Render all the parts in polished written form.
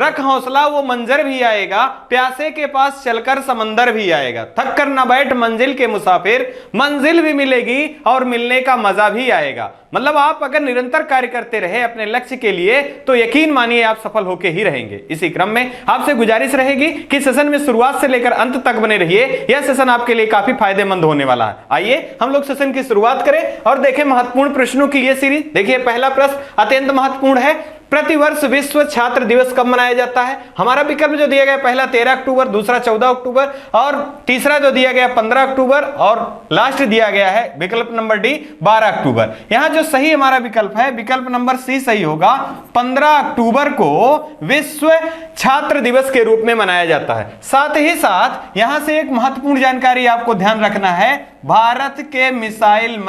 रख हौसला वो मंजर भी आएगा, प्यासे के पास चलकर समंदर भी आएगा, थक कर न बैठ मंजिल के मुसाफिर, मंजिल भी मिलेगी और मिलने का मजा भी आएगा। मतलब आप अगर निरंतर कार्य करते रहे अपने लक्ष्य के लिए तो यकीन मानिए आप सफल होकर ही रहेंगे। इसी क्रम में आपसे गुजारिश रहेगी कि सेशन में शुरुआत से लेकर अंत तक बने रहिए, यह सेशन आपके लिए काफी फायदेमंद होने वाला है। आइए हम लोग सेशन की शुरुआत करें और देखें महत्वपूर्ण प्रश्नों की यह सीरीज। देखिए पहला प्रश्न अत्यंत महत्वपूर्ण है, प्रतिवर्ष विश्व छात्र दिवस कब मनाया जाता है? हमारा विकल्प जो दिया गया पहला 13 अक्टूबर, दूसरा 14 अक्टूबर और तीसरा जो दिया गया 15 अक्टूबर और लास्ट दिया गया है विकल्प नंबर डी 12 अक्टूबर। यहां जो सही हमारा विकल्प है विकल्प नंबर सी सही होगा। 15 अक्टूबर को विश्व छात्र दिवस के रूप में मनाया जाता है। साथ ही साथ यहां से एक महत्वपूर्ण जानकारी आपको ध्यान रखना है, भारत के मिसाइल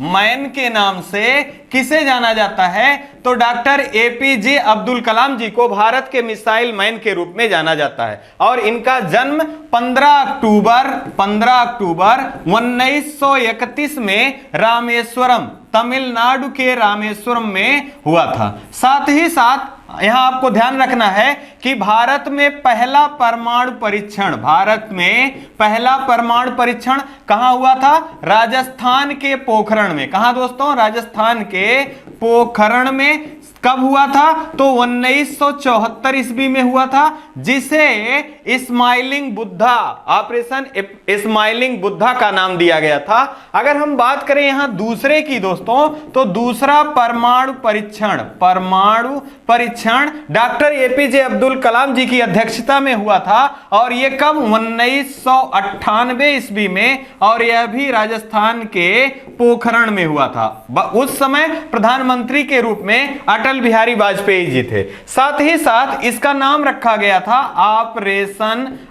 मैन के नाम से किसे जाना जाता है? तो डॉक्टर एपीजे अब्दुल कलाम जी को भारत के मिसाइल मैन के रूप में जाना जाता है और इनका जन्म 15 अक्टूबर 1931 में रामेश्वरम, तमिलनाडु के रामेश्वरम में हुआ था। साथ ही साथ यहां आपको ध्यान रखना है कि भारत में पहला परमाणु परीक्षण कहां हुआ था? राजस्थान के पोखरण में। कहां दोस्तों? राजस्थान के पोखरण में। कब हुआ था? तो 1974 ईस्वी में हुआ था, जिसे smiling Buddha, operation smiling Buddha का नाम दिया गया था। अगर हम बात करें यहां दूसरे की दोस्तों, तो दूसरा परमाणु परीक्षण डॉक्टर एपीजे अब्दुल कलाम जी की अध्यक्षता में हुआ था और यह कब? 1998 ईस्वी में और यह भी राजस्थान के पोखरण में हुआ था। उस समय प्रधानमंत्री के रूप में अटल बिहारी वाजपेयी जी थे। साथ ही साथ इसका नाम रखा गया था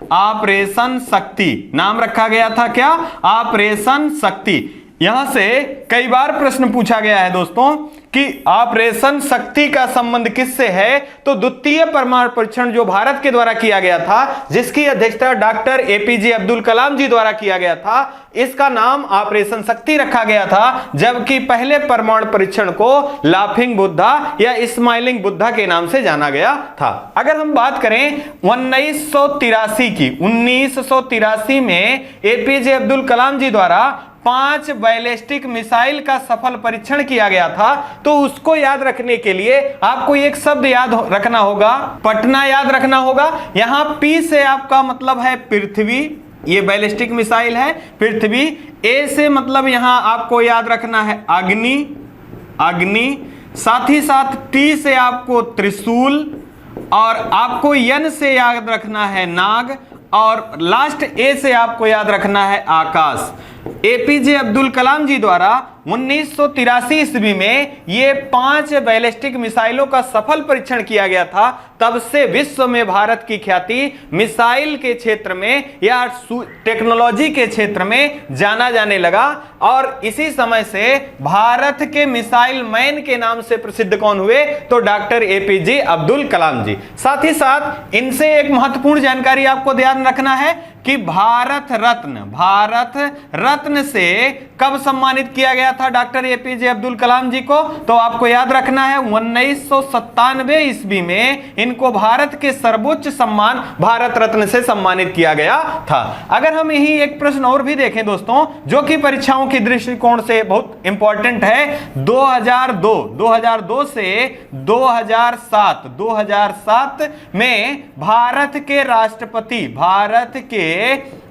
ऑपरेशन शक्ति। नाम रखा गया था क्या? ऑपरेशन शक्ति। यहां से कई बार प्रश्न पूछा गया है दोस्तों कि ऑपरेशन शक्ति का संबंध किससे है? तो द्वितीय परमाणु परीक्षण जो भारत के द्वारा किया गया था, जिसकी अध्यक्षता डॉक्टर एपीजे अब्दुल कलाम जी द्वारा किया गया था, इसका नाम ऑपरेशन शक्ति रखा गया था, जबकि पहले परमाणु परीक्षण को लाफिंग बुद्धा या स्माइलिंग बुद्धा के नाम से जाना गया था। अगर हम बात करें 1983 में एपीजे अब्दुल कलाम जी द्वारा 5 बैलिस्टिक मिसाइल का सफल परीक्षण किया गया था, तो उसको याद रखने के लिए आपको एक शब्द याद रखना होगा, पटना याद रखना होगा। यहां पी से आपका मतलब है पृथ्वी, ये बैलिस्टिक मिसाइल है पृथ्वी। ए से मतलब यहां आपको याद रखना है अग्नि। साथ ही साथ टी से आपको त्रिशूल और आपको एन से याद रखना है नाग और लास्ट ए से आपको याद रखना है आकाश। एपीजे अब्दुल कलाम जी द्वारा 1983 ईस्वी में ये 5 बैलिस्टिक मिसाइलों का सफल परीक्षण किया गया था। तब से विश्व में भारत की ख्याति मिसाइल के क्षेत्र में या टेक्नोलॉजी के क्षेत्र में जाना जाने लगा और इसी समय से भारत के मिसाइल मैन के नाम से प्रसिद्ध कौन हुए? तो डॉक्टर एपीजे अब्दुल कलाम जी। साथ ही साथ इनसे एक महत्वपूर्ण जानकारी आपको ध्यान रखना है कि भारत रत्न से कब सम्मानित किया गया था डॉक्टर एपीजे अब्दुल कलाम जी को? तो आपको याद रखना है 1997 ईस्वी में इनको भारत के सर्वोच्च सम्मान भारत रत्न से सम्मानित किया गया था। अगर हम यही एक प्रश्न और भी देखें दोस्तों, जो कि परीक्षाओं की दृष्टिकोण से बहुत इंपॉर्टेंट है, 2002 से 2007 में भारत के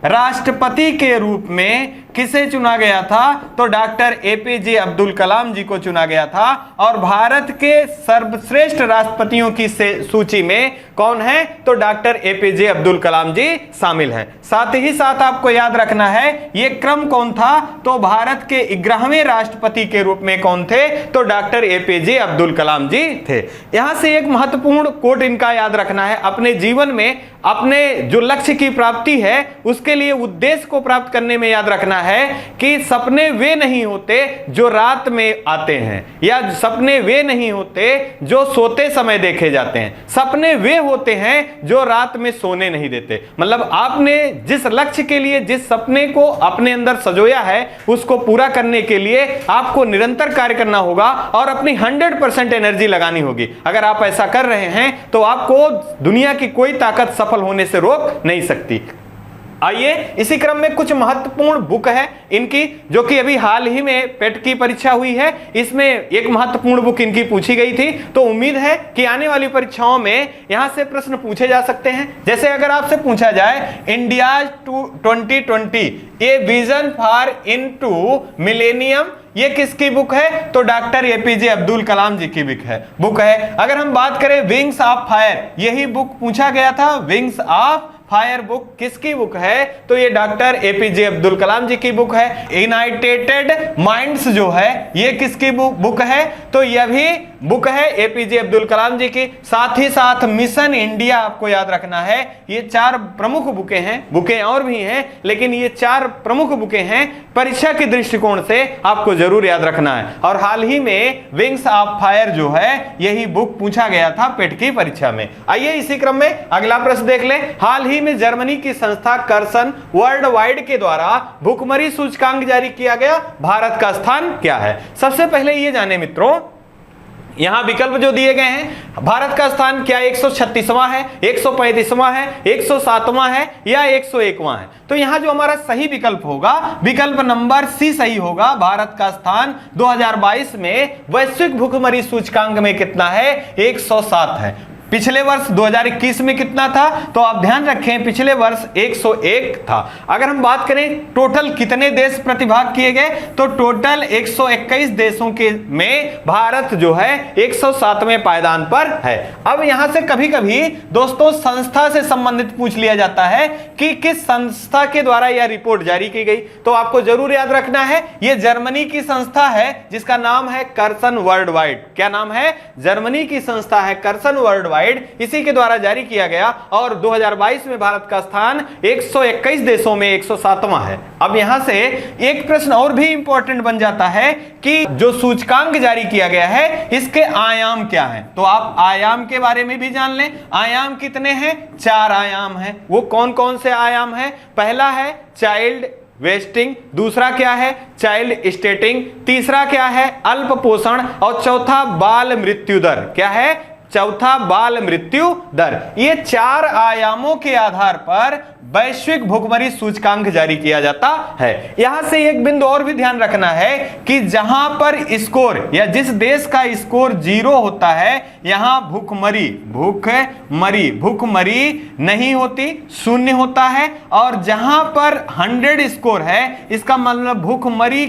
राष्ट्रपति के रूप में किसे चुना गया था? तो डॉक्टर एपीजे अब्दुल कलाम जी को चुना गया था और भारत के सर्वश्रेष्ठ राष्ट्रपतियों की सूची में कौन है? तो डॉक्टर एपीजे अब्दुल कलाम जी शामिल हैं। साथ ही साथ आपको याद रखना है ये क्रम कौन था? तो भारत के 11वें राष्ट्रपति के रूप में कौन थे? तो डॉक्टर एपीजे अब्दुल कलाम जी थे। यहां से एक महत्वपूर्ण कोट इनका याद रखना है, अपने जीवन में अपने जो लक्ष्य की प्राप्ति है उसके लिए उद्देश्य को प्राप्त करने में याद रखना है कि सपने वे नहीं होते जो रात में आते हैं, या सपने वे नहीं होते जो सोते समय देखे जाते हैं, सपने वे होते हैं जो रात में सोने नहीं देते। मतलब आपने जिस लक्ष्य के लिए, जिस सपने को अपने अंदर सजोया है, उसको पूरा करने के लिए आपको निरंतर कार्य करना होगा और अपनी 100% एनर्जी लगानी होगी। अगर आप ऐसा कर रहे हैं तो आपको दुनिया की कोई ताकत सफल होने से रोक नहीं सकती। आइए इसी क्रम में कुछ महत्वपूर्ण बुक है इनकी, जो कि अभी हाल ही में पेट की परीक्षा हुई है, इसमें एक महत्वपूर्ण बुक इनकी पूछी गई थी। तो उम्मीद है कि आने वाली परीक्षाओं में यहां से प्रश्न पूछे जा सकते हैं। जैसे अगर आपसे पूछा जाए India 2020 a vision for into millennium, ये किसकी बुक है? तो डॉक्टर एपीजे अब्दुल कलाम जी की बुक है। अगर हम बात करें विंग्स ऑफ फायर, यही बुक पूछा गया था। विंग्स ऑफ फायर बुक किसकी बुक है? तो ये डॉक्टर एपीजे अब्दुल कलाम जी की बुक है। यूनाइटेड माइंड्स जो है ये किसकी बुक है? तो यह भी बुक है एपीजे अब्दुल कलाम जी की। साथ ही साथ मिशन इंडिया आपको याद रखना है। ये 4 प्रमुख बुकें हैं, बुकें और भी हैं लेकिन ये 4 प्रमुख बुकें हैं, परीक्षा के दृष्टिकोण से आपको जरूर याद रखना है। और हाल ही में विंग्स ऑफ फायर जो है यही बुक पूछा गया था पेट की परीक्षा में। आइए इसी क्रम में अगला प्रश्न देख लें। हाल ही में जर्मनी की संस्था कर्सन वर्ल्ड वाइड के द्वारा भुखमरी सूचकांक जारी किया गया। भारत का स्थान क्या है? सबसे पहले ये जाने मित्रों, यहां विकल्प जो दिए गए हैं, भारत का स्थान क्या 136वां है, 135वां है, 107वां है या 101वां है? तो यहां जो हमारा सही विकल्प होगा, विकल्प नंबर सी सही होगा। भारत का स्थान 2022 में वैश्विक भुखमरी सूचकांक में कितना है? 107 है। पिछले वर्ष 2021 में कितना था? तो आप ध्यान रखें पिछले वर्ष 101 था। अगर हम बात करें टोटल कितने देश प्रतिभाग किए गए, तो टोटल 121 देशों के में भारत जो है 107वें पायदान पर है। अब यहां से कभी कभी दोस्तों संस्था से संबंधित पूछ लिया जाता है कि किस संस्था के द्वारा यह रिपोर्ट जारी की गई। तो आपको जरूर याद रखना है यह जर्मनी की संस्था है जिसका नाम है कर्सन वर्ल्ड वाइड। क्या नाम है? जर्मनी की संस्था है कर्सन वर्ल्ड वाइड, इसी के द्वारा जारी किया गया और 2022 में भारत का स्थान 121 देशों में 107वां है। अब यहां से एक प्रश्न और भी इंपॉर्टेंट बन जाता है कि जो सूचकांक जारी किया गया है इसके आयाम क्या हैं? तो आप आयाम के बारे में भी जान लें। आयाम कितने हैं? 4 आयाम हैं। वो कौन कौन से आयाम हैं? पहला है चाइल्ड वेस्टिंग, दूसरा क्या है? चाइल्ड स्टेटिंग, तीसरा क्या है? अल्प पोषण और चौथा बाल मृत्यु दर। क्या है? चौथा बाल मृत्यु दर। ये 4 आयामों के आधार पर वैश्विक भुखमरी सूचकांक जारी किया जाता है। यहां से एक बिंदु और भी ध्यान रखना है कि जहां पर स्कोर या जिस देश का स्कोर 0 होता है यहां भुखमरी नहीं होती, 0 होता है। और जहां पर 100 स्कोर है इसका मतलब भुखमरी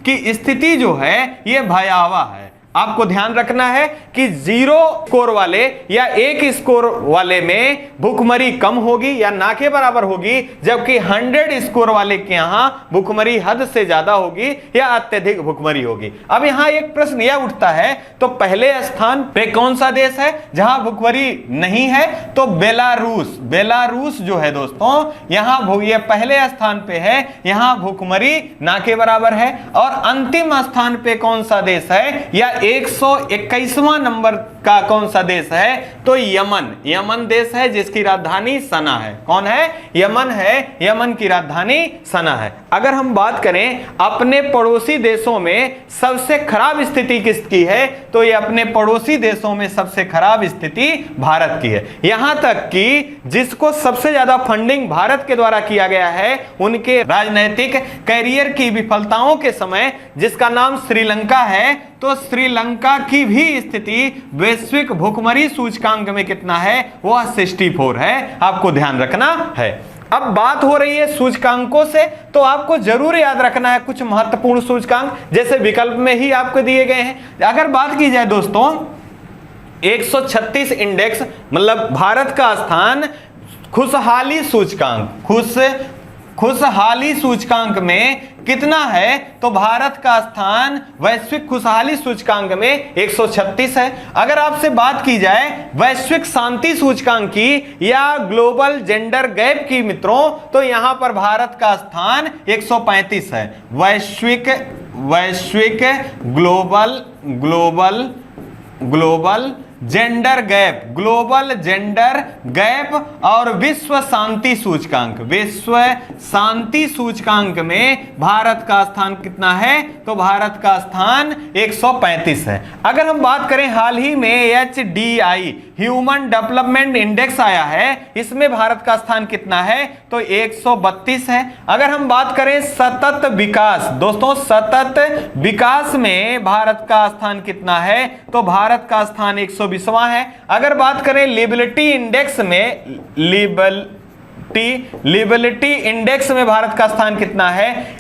की स्थिति जो है यह भयावह है। आपको ध्यान रखना है कि 0 स्कोर वाले या 1 स्कोर वाले में भुखमरी कम होगी या ना के बराबर होगी, जबकि 100 स्कोर वाले के यहां भुखमरी हद से ज्यादा होगी या अत्यधिक भुखमरी होगी। अब यहां एक प्रश्न यह उठता है, तो पहले स्थान पे कौन सा देश है जहां भुखमरी नहीं है? तो बेलारूस जो है दोस्तों, यहां ये पहले स्थान पे है, यहां भुखमरी ना के बराबर है। और अंतिम स्थान पे कौन सा देश है या 121वां नंबर का कौन सा देश है? तो यमन देश है जिसकी राजधानी सना है। कौन है? यमन है, यमन की राजधानी सना है। अगर हम बात करें अपने पड़ोसी देशों में सबसे खराब स्थिति किसकी है, तो ये अपने पड़ोसी देशों में सबसे खराब स्थिति भारत की है। यहां तक कि जिसको सबसे ज्यादा फंडिंग भारत के द्वारा किया गया है उनके राजनीतिक कैरियर की विफलताओं के समय, जिसका नाम श्रीलंका है, तो श्रीलंका की भी स्थिति वैश्विक भुखमरी सूचकांक में कितना है? वह 64 है। आपको ध्यान रखना है। अब बात हो रही है सूचकांकों से, तो आपको जरूर याद रखना है कुछ महत्वपूर्ण सूचकांक, जैसे विकल्प में ही आपको दिए गए हैं। अगर बात की जाए दोस्तों 136 इंडेक्स, मतलब भारत का स्थान खुशहाली सूचकांक में कितना है? तो भारत का स्थान वैश्विक खुशहाली सूचकांक में 136 है। अगर आपसे बात की जाए वैश्विक शांति सूचकांक की या ग्लोबल जेंडर गैप की मित्रों, तो यहां पर भारत का स्थान 135 है। वैश्विक ग्लोबल जेंडर गैप और विश्व शांति सूचकांक में भारत का स्थान कितना है? तो भारत का स्थान 135 है। अगर हम बात करें हाल ही में HDI ह्यूमन डेवलपमेंट इंडेक्स आया है, इसमें भारत का स्थान कितना है? तो 132 है। अगर हम बात करें सतत विकास, दोस्तों सतत विकास में भारत का स्थान कितना है? तो भारत का स्थान 120वां है। अगर बात करें लिबर्टी इंडेक्स में, लिबर्टी इंडेक्स में भारत का स्थान कितना है?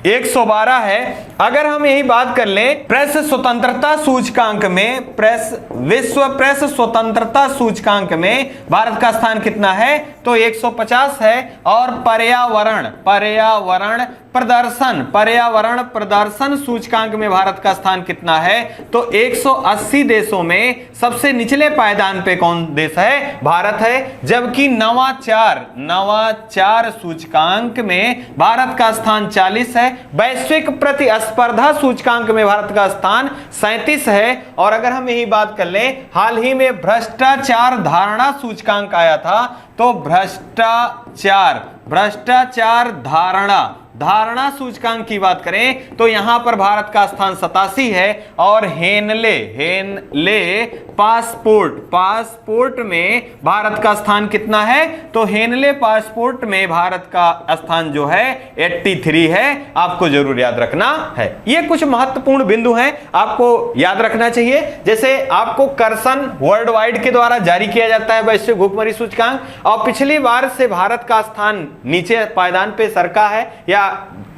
112 है। अगर हम यही बात कर लें प्रेस स्वतंत्रता सूचकांक में, विश्व प्रेस स्वतंत्रता सूचकांक में भारत का स्थान कितना है? तो 150 है। और पर्यावरण प्रदर्शन सूचकांक में भारत का स्थान कितना है? तो 180 देशों में सबसे निचले पायदान पे कौन देश है? भारत है। जबकि नवाचार सूचकांक में भारत का स्थान 40 है। वैश्विक प्रतिस्पर्धा सूचकांक में भारत का स्थान 37 है। और अगर हम यही बात कर लें हाल ही में भ्रष्टाचार धारणा सूचकांक आया था, तो भ्रष्टाचार धारणा सूचकांक की बात करें तो यहां पर भारत का स्थान 87 है। और हेनले पासपोर्ट में भारत का स्थान कितना है? तो हेनले पासपोर्ट में भारत का स्थान जो है 83 है। आपको जरूर याद रखना है। ये कुछ महत्वपूर्ण बिंदु हैं, आपको याद रखना चाहिए। जैसे आपको कर्सन वर्ल्ड वाइड के द्वारा जारी किया जाता है वैश्विक भुखमरी सूचकांक, और पिछली बार से भारत का स्थान नीचे पायदान पे सरका है या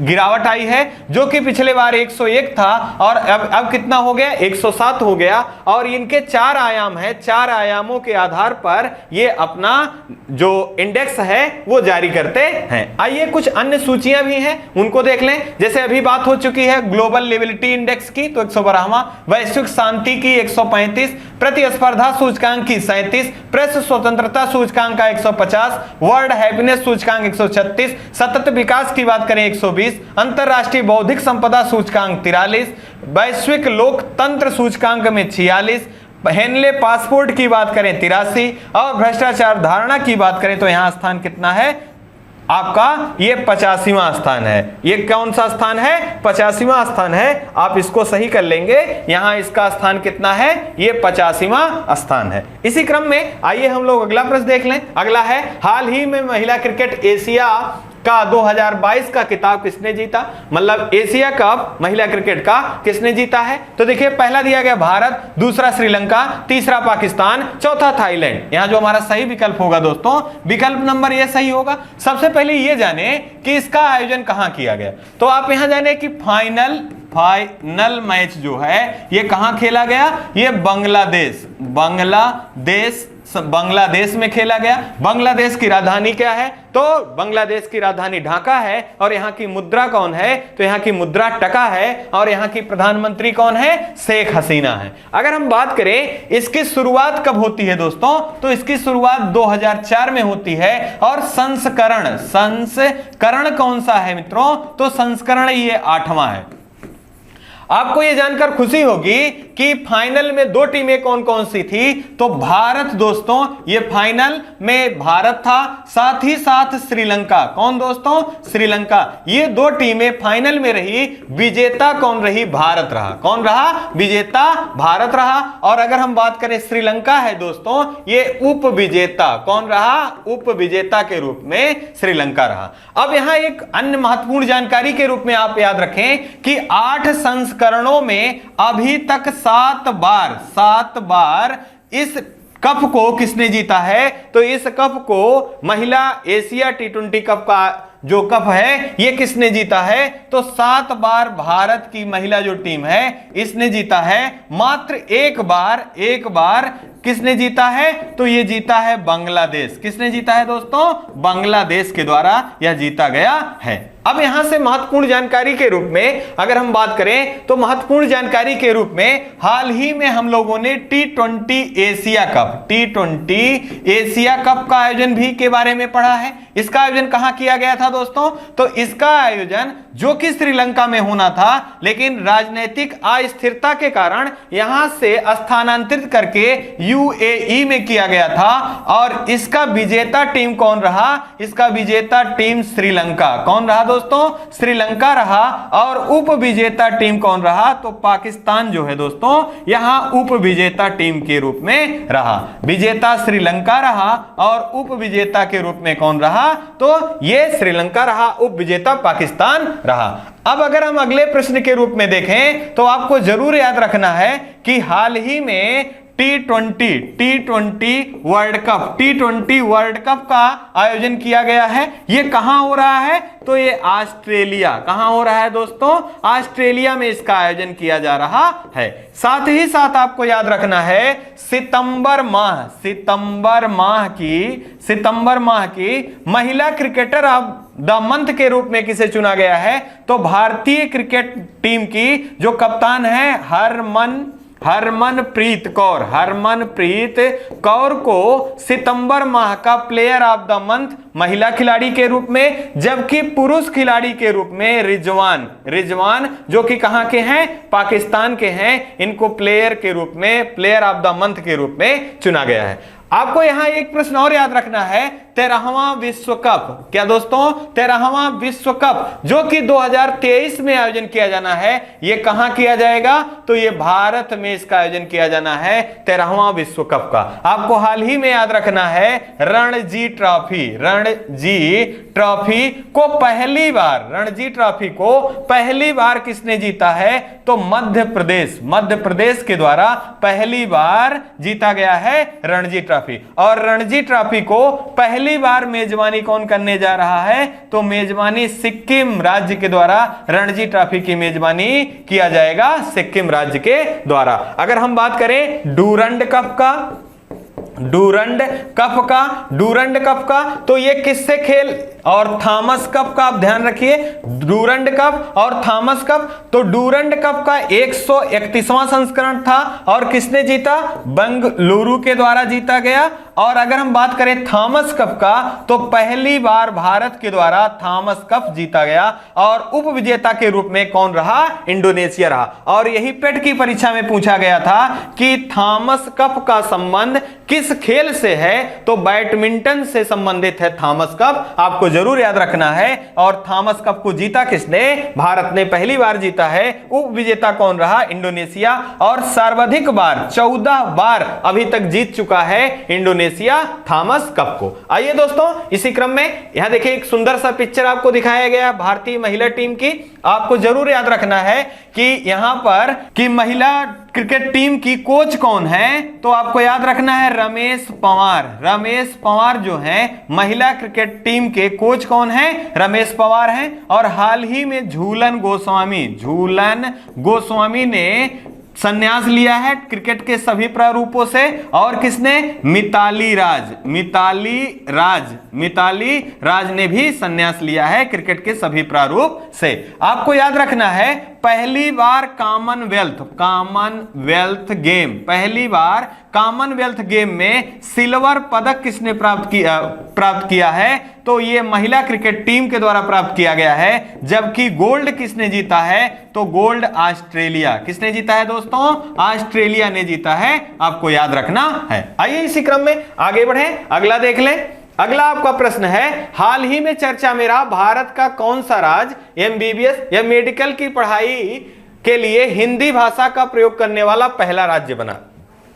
गिरावट आई है, जो कि पिछले बार 101 था और अब कितना हो गया? 107 हो गया। और इनके 4 आयाम है, 4 आयामों के आधार पर ये अपना जो इंडेक्स है वो जारी करते हैं। आइए कुछ अन्य सूचियां भी हैं, उनको देख लें। जैसे अभी बात हो चुकी है ग्लोबल लिबर्टी इंडेक्स की, तो 112वां, वैश्विक शांति की 135, प्रतिस्पर्धा सूचकांक की 37, प्रेस स्वतंत्रता सूचकांक का 150, वर्ल्ड हैप्पीनेस सूचकांक 136, सतत विकास की बात करें 120, अंतरराष्ट्रीय बौद्धिक संपदा सूचकांक 43, वैश्विक लोकतंत्र सूचकांक में 46, हेनले पासपोर्ट की बात करें 83 और भ्रष्टाचार धारणा की बात करें तो यहां स्थान कितना है आपका? ये 85वां स्थान है। ये कौन सा स्थान है? 85वां स्थान है। आप इसको सही कर लेंगे। यहां इसका स्थान कितना है? ये 85वां स्थान है। इसी क्रम में आइए हम लोग अगला प्रश्न देख लें। अगला है हाल ही में महिला क्रिकेट एशिया का 2022 का खिताब किसने जीता? मतलब एशिया कप महिला क्रिकेट का किसने जीता है? तो देखिए पहला दिया गया भारत, दूसरा श्रीलंका, तीसरा पाकिस्तान, चौथा थाईलैंड। यहां जो हमारा सही विकल्प होगा दोस्तों, विकल्प नंबर ये सही होगा। सबसे पहले ये जाने कि इसका आयोजन कहां किया गया। तो आप यहां जाने कि फाइनल मैच जो है ये कहां खेला गया? ये बांग्लादेश में खेला गया। बांग्लादेश की राजधानी क्या है? तो बांग्लादेश की राजधानी ढाका है। और यहां की मुद्रा कौन है? तो यहां की मुद्रा टका है। और यहां की प्रधानमंत्री कौन है? शेख हसीना है। अगर हम बात करें इसकी शुरुआत कब होती है दोस्तों, तो इसकी शुरुआत 2004 में होती है। और संस्करण कौन सा है मित्रों? तो संस्करण ये 8वां है। आपको यह जानकर खुशी होगी कि फाइनल में 2 टीमें कौन कौन सी थी। तो भारत दोस्तों, ये फाइनल में भारत था, साथ ही साथ श्रीलंका। कौन दोस्तों? श्रीलंका। ये 2 टीमें फाइनल में रही। विजेता कौन रही? भारत रहा। कौन रहा? विजेता भारत रहा। और अगर हम बात करें श्रीलंका है दोस्तों, ये उप विजेता। कौन रहा? उप विजेता के रूप में श्रीलंका रहा। अब यहां एक अन्य महत्वपूर्ण जानकारी के रूप में आप याद रखें कि 8 संस्करणों में अभी तक 7 बार इस कप को किसने जीता है? तो इस कप को महिला एशिया T20 कप का जो कप है ये किसने जीता है? तो 7 बार भारत की महिला जो टीम है इसने जीता है। मात्र एक बार किसने जीता है? तो ये जीता है बांग्लादेश। किसने जीता है दोस्तों? बांग्लादेश के द्वारा यह जीता गया है। अब यहां से महत्वपूर्ण जानकारी के रूप में अगर हम बात करें तो महत्वपूर्ण जानकारी के रूप में हाल ही में हम लोगों ने T20 एशिया कप का आयोजन भी के बारे में पढ़ा है। इसका आयोजन कहां किया गया था दोस्तों? तो इसका आयोजन जो कि श्रीलंका में होना था, लेकिन राजनीतिक अस्थिरता के कारण यहां से स्थानांतरित करके यूएई में किया गया था। और इसका विजेता टीम कौन रहा? इसका विजेता टीम श्रीलंका। कौन रहा दोस्तों? श्रीलंका रहा। और उप विजेता टीम कौन रहा? तो पाकिस्तान जो है दोस्तों यहां उप विजेता टीम के रूप में रहा। विजेता श्रीलंका रहा और उप विजेता के रूप में कौन रहा? तो ये श्रीलंका रहा, उप विजेता पाकिस्तान रहा। अब अगर हम अगले प्रश्न के रूप में देखें तो आपको जरूर याद रखना है कि हाल ही में T20 वर्ल्ड कप का आयोजन किया गया है। ये कहां हो रहा है? तो ये ऑस्ट्रेलिया। कहां हो रहा है दोस्तों? ऑस्ट्रेलिया में इसका आयोजन किया जा रहा है। साथ ही साथ आपको याद रखना है सितंबर माह की महिला क्रिकेटर ऑफ द मंथ के रूप में किसे चुना गया है? तो भारतीय क्रिकेट टीम की जो कप्तान है हरमनप्रीत कौर को सितंबर माह का प्लेयर ऑफ द मंथ महिला खिलाड़ी के रूप में, जबकि पुरुष खिलाड़ी के रूप में रिजवान जो कि कहां के हैं? पाकिस्तान के हैं। इनको प्लेयर ऑफ द मंथ के रूप में चुना गया है। आपको यहां एक प्रश्न और याद रखना है, 13वां विश्व कप। क्या दोस्तों? 13वां विश्व कप जो कि 2023 में आयोजन किया जाना है, यह कहां किया जाएगा? तो यह भारत में इसका आयोजन किया जाना है 13वां विश्व कप का। आपको हाल ही में याद रखना है रणजी ट्रॉफी को पहली बार किसने जीता है? तो मध्य प्रदेश के द्वारा पहली बार जीता गया है रणजी ट्रॉफी। और रणजी ट्रॉफी को पहली बार मेजबानी कौन करने जा रहा है? तो मेजबानी सिक्किम राज्य के द्वारा रणजी ट्रॉफी की मेजबानी किया जाएगा सिक्किम राज्य के द्वारा। अगर हम बात करें डूरंड कप का तो ये किससे खेल और थॉमस कप का आप ध्यान रखिए, डूरंड कप और थॉमस कप। तो डूरंड कप का 131वां संस्करण था और किसने जीता? बेंगलुरु के द्वारा जीता गया। और अगर हम बात करें थॉमस कप का तो पहली बार भारत के द्वारा थॉमस कप जीता गया और उप विजेता के रूप में कौन रहा? इंडोनेशिया रहा। और यही पेट की परीक्षा में पूछा गया था कि थॉमस कप का संबंध किस खेल से है? तो बैडमिंटन से संबंधित है थॉमस कप। आपको जरूर याद रखना है। और थॉमस कप को जीता किसने? भारत ने पहली बार जीता है। उप विजेता कौन रहा? इंडोनेशिया। और सर्वाधिक बार 14 बार अभी तक जीत चुका है इंडोनेशिया थॉमस कप को। आइए दोस्तों इसी क्रम में यहां देखिए एक सुंदर सा पिक्चर आपको दिखाया गया भारतीय महिला टीम की। आपको जरूर याद रखना है कि यहां पर कि महिला क्रिकेट टीम की कोच कौन है? तो आपको याद रखना है रमेश पवार जो हैं महिला क्रिकेट टीम के कोच कौन है? रमेश पवार हैं। और हाल ही में झूलन गोस्वामी ने संन्यास लिया है क्रिकेट के सभी प्रारूपों से। और किसने? मिताली राज ने भी संन्यास लिया है क्रिकेट के सभी प्रारूप से। आपको याद रखना है पहली बार कॉमनवेल्थ गेम में सिल्वर पदक किसने प्राप्त किया है? तो ये महिला क्रिकेट टीम के द्वारा प्राप्त किया गया है। जबकि गोल्ड किसने जीता है? तो गोल्ड ऑस्ट्रेलिया। किसने जीता है दोस्तों? ऑस्ट्रेलिया ने जीता है। आपको याद रखना है। आइए इसी क्रम में आगे बढ़ें, अगला देख लें। अगला आपका प्रश्न है, हाल ही में चर्चा में रहा भारत का कौन सा राज्य एमबीबीएस या मेडिकल की पढ़ाई के लिए हिंदी भाषा का प्रयोग करने वाला पहला राज्य बना?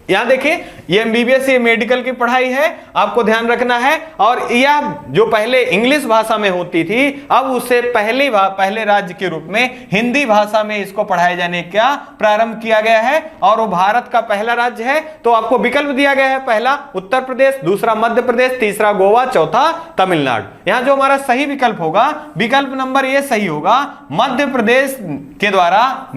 यहां देखिए ये एमबीबीएस, ये मेडिकल की पढ़ाई है, आपको ध्यान रखना है। और यह जो पहले इंग्लिश भाषा में होती थी, अब उसे पहले राज्य के रूप में हिंदी भाषा में इसको पढ़ाए जाने का प्रारंभ किया गया है। और वो भारत का पहला राज्य है। तो आपको विकल्प दिया गया है, पहला उत्तर प्रदेश, दूसरा मध्य प्रदेश, तीसरा गोवा, चौथा तमिलनाडु। यहां जो हमारा सही विकल्प होगा, विकल्प नंबर ए सही होगा। मध्य प्रदेश के द्वारा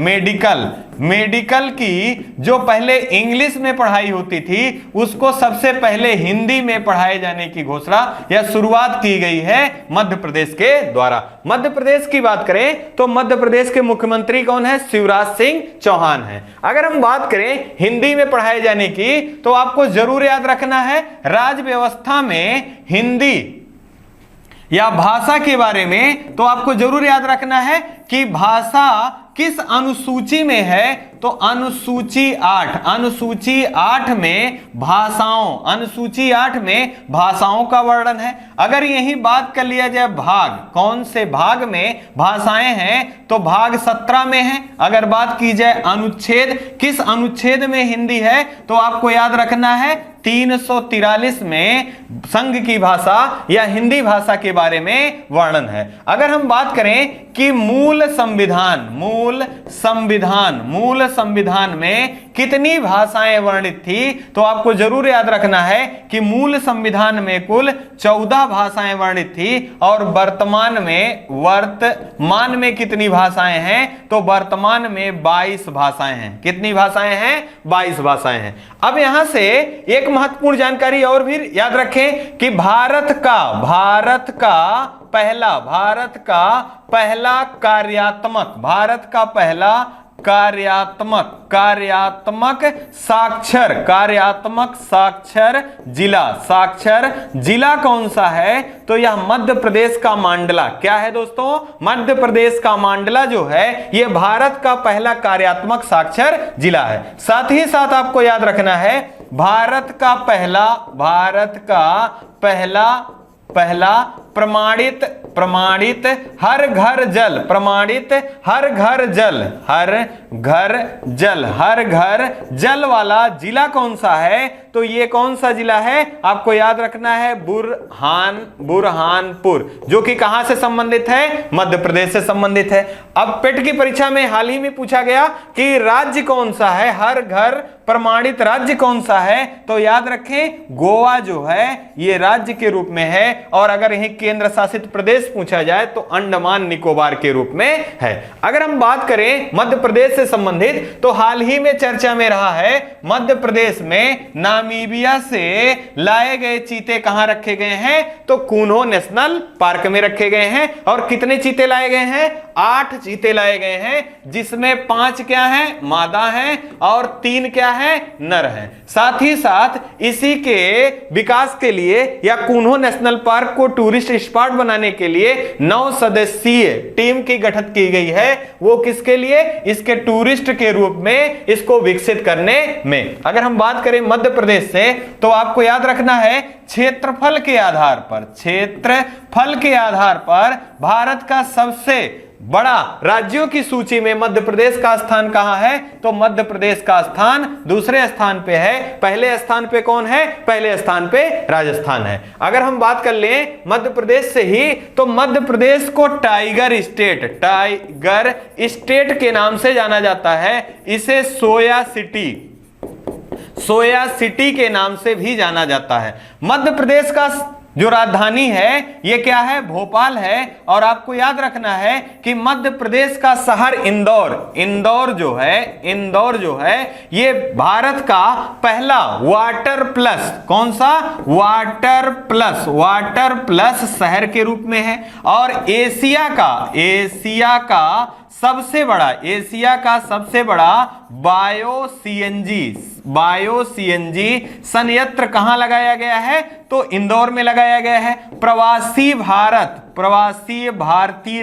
मेडिकल की जो पहले इंग्लिश में पढ़ाई होती थी, उसको सबसे पहले हिंदी में पढ़ाए जाने की घोषणा या शुरुआत की गई है मध्य प्रदेश के द्वारा। मध्य प्रदेश की बात करें तो मध्य प्रदेश के मुख्यमंत्री कौन है? शिवराज सिंह चौहान है। अगर हम बात करें हिंदी में पढ़ाए जाने की, तो आपको जरूर याद रखना है, राज्य व्यवस्था में हिंदी या भाषा के बारे में तो आपको जरूर याद रखना है कि भाषा किस अनुसूची में है। तो अनुसूची 8 में भाषाओं, अनुसूची 8 में भाषाओं का वर्णन है। अगर यही बात कर लिया जाए भाग, कौन से भाग में भाषाएं हैं, तो भाग 17 में है। अगर बात की जाए अनुच्छेद, किस अनुच्छेद में हिंदी है, तो आपको याद रखना है 343 में संघ की भाषा या हिंदी भाषा के बारे में वर्णन है। अगर हम बात करें कि मूल संविधान में कितनी भाषाएं वर्णित थी, तो आपको जरूर याद रखना है कि मूल संविधान में कुल 14 भाषाएं वर्णित थी। और वर्तमान में कितनी भाषाएं हैं, तो वर्तमान में 22 भाषाएं हैं। कितनी भाषाएं हैं? 22 भाषाएं हैं। अब यहां से एक महत्वपूर्ण जानकारी और भी याद रखें कि भारत का पहला कार्यात्मक साक्षर जिला कौन सा है, तो यह मध्य प्रदेश का मांडला। क्या है दोस्तों? मध्य प्रदेश का मांडला जो है, यह भारत का पहला कार्यात्मक साक्षर जिला है। साथ ही साथ आपको याद रखना है, भारत का पहला प्रमाणित हर घर जल वाला जिला कौन सा है, तो ये कौन सा जिला है? आपको याद रखना है बुरहानपुर, जो कि कहां से संबंधित है? मध्य प्रदेश से संबंधित है। अब पेट की परीक्षा में हाल ही में पूछा गया कि राज्य कौन सा है, हर घर प्रमाणित राज्य कौन सा है, तो याद रखें गोवा जो है ये राज्य के रूप में है। और अगर यही केंद्र शासित प्रदेश पूछा जाए तो अंडमान निकोबार के रूप में है। अगर हम बात करें मध्य प्रदेश से संबंधित, तो हाल ही में चर्चा में रहा है, मध्य प्रदेश में नामीबिया से लाए गए चीते कहां रखे गए हैं, तो कुन्हो नेशनल पार्क में रखे गए हैं। और कितने चीते लाए गए हैं? 8 चीते लाए गए हैं, जिसमें 5 क्या हैं? मादा हैं, और 3 क्या है? नर हैं। साथ ही साथ इसी के विकास के लिए या कुन्हो नेशनल पार्क को टूरिस्ट स्पॉट बनाने के लिए 9 सदस्यीय टीम की गठित की गई है। वो किसके लिए? इसके टूरिस्ट के रूप में इसको विकसित करने में। अगर हम बात करें मध्य प्रदेश से, तो आपको याद रखना है क्षेत्रफल के आधार पर भारत का सबसे बड़ा राज्यों की सूची में मध्य प्रदेश का स्थान कहां है, तो मध्य प्रदेश का स्थान दूसरे स्थान पे है। पहले स्थान पे कौन है? पहले स्थान पे राजस्थान है। अगर हम बात कर लें मध्य प्रदेश से ही, तो मध्य प्रदेश को टाइगर स्टेट के नाम से जाना जाता है। इसे सोया सिटी के नाम से भी जाना जाता है। मध्य प्रदेश का जो राजधानी है ये क्या है? भोपाल है। और आपको याद रखना है कि मध्य प्रदेश का शहर इंदौर जो है ये भारत का पहला वाटर प्लस, कौन सा? वाटर प्लस शहर के रूप में है। और एशिया का सबसे बड़ा बायो सीएनजी संयंत्र कहां लगाया गया है, तो इंदौर में लगाया गया है। प्रवासी भारतीय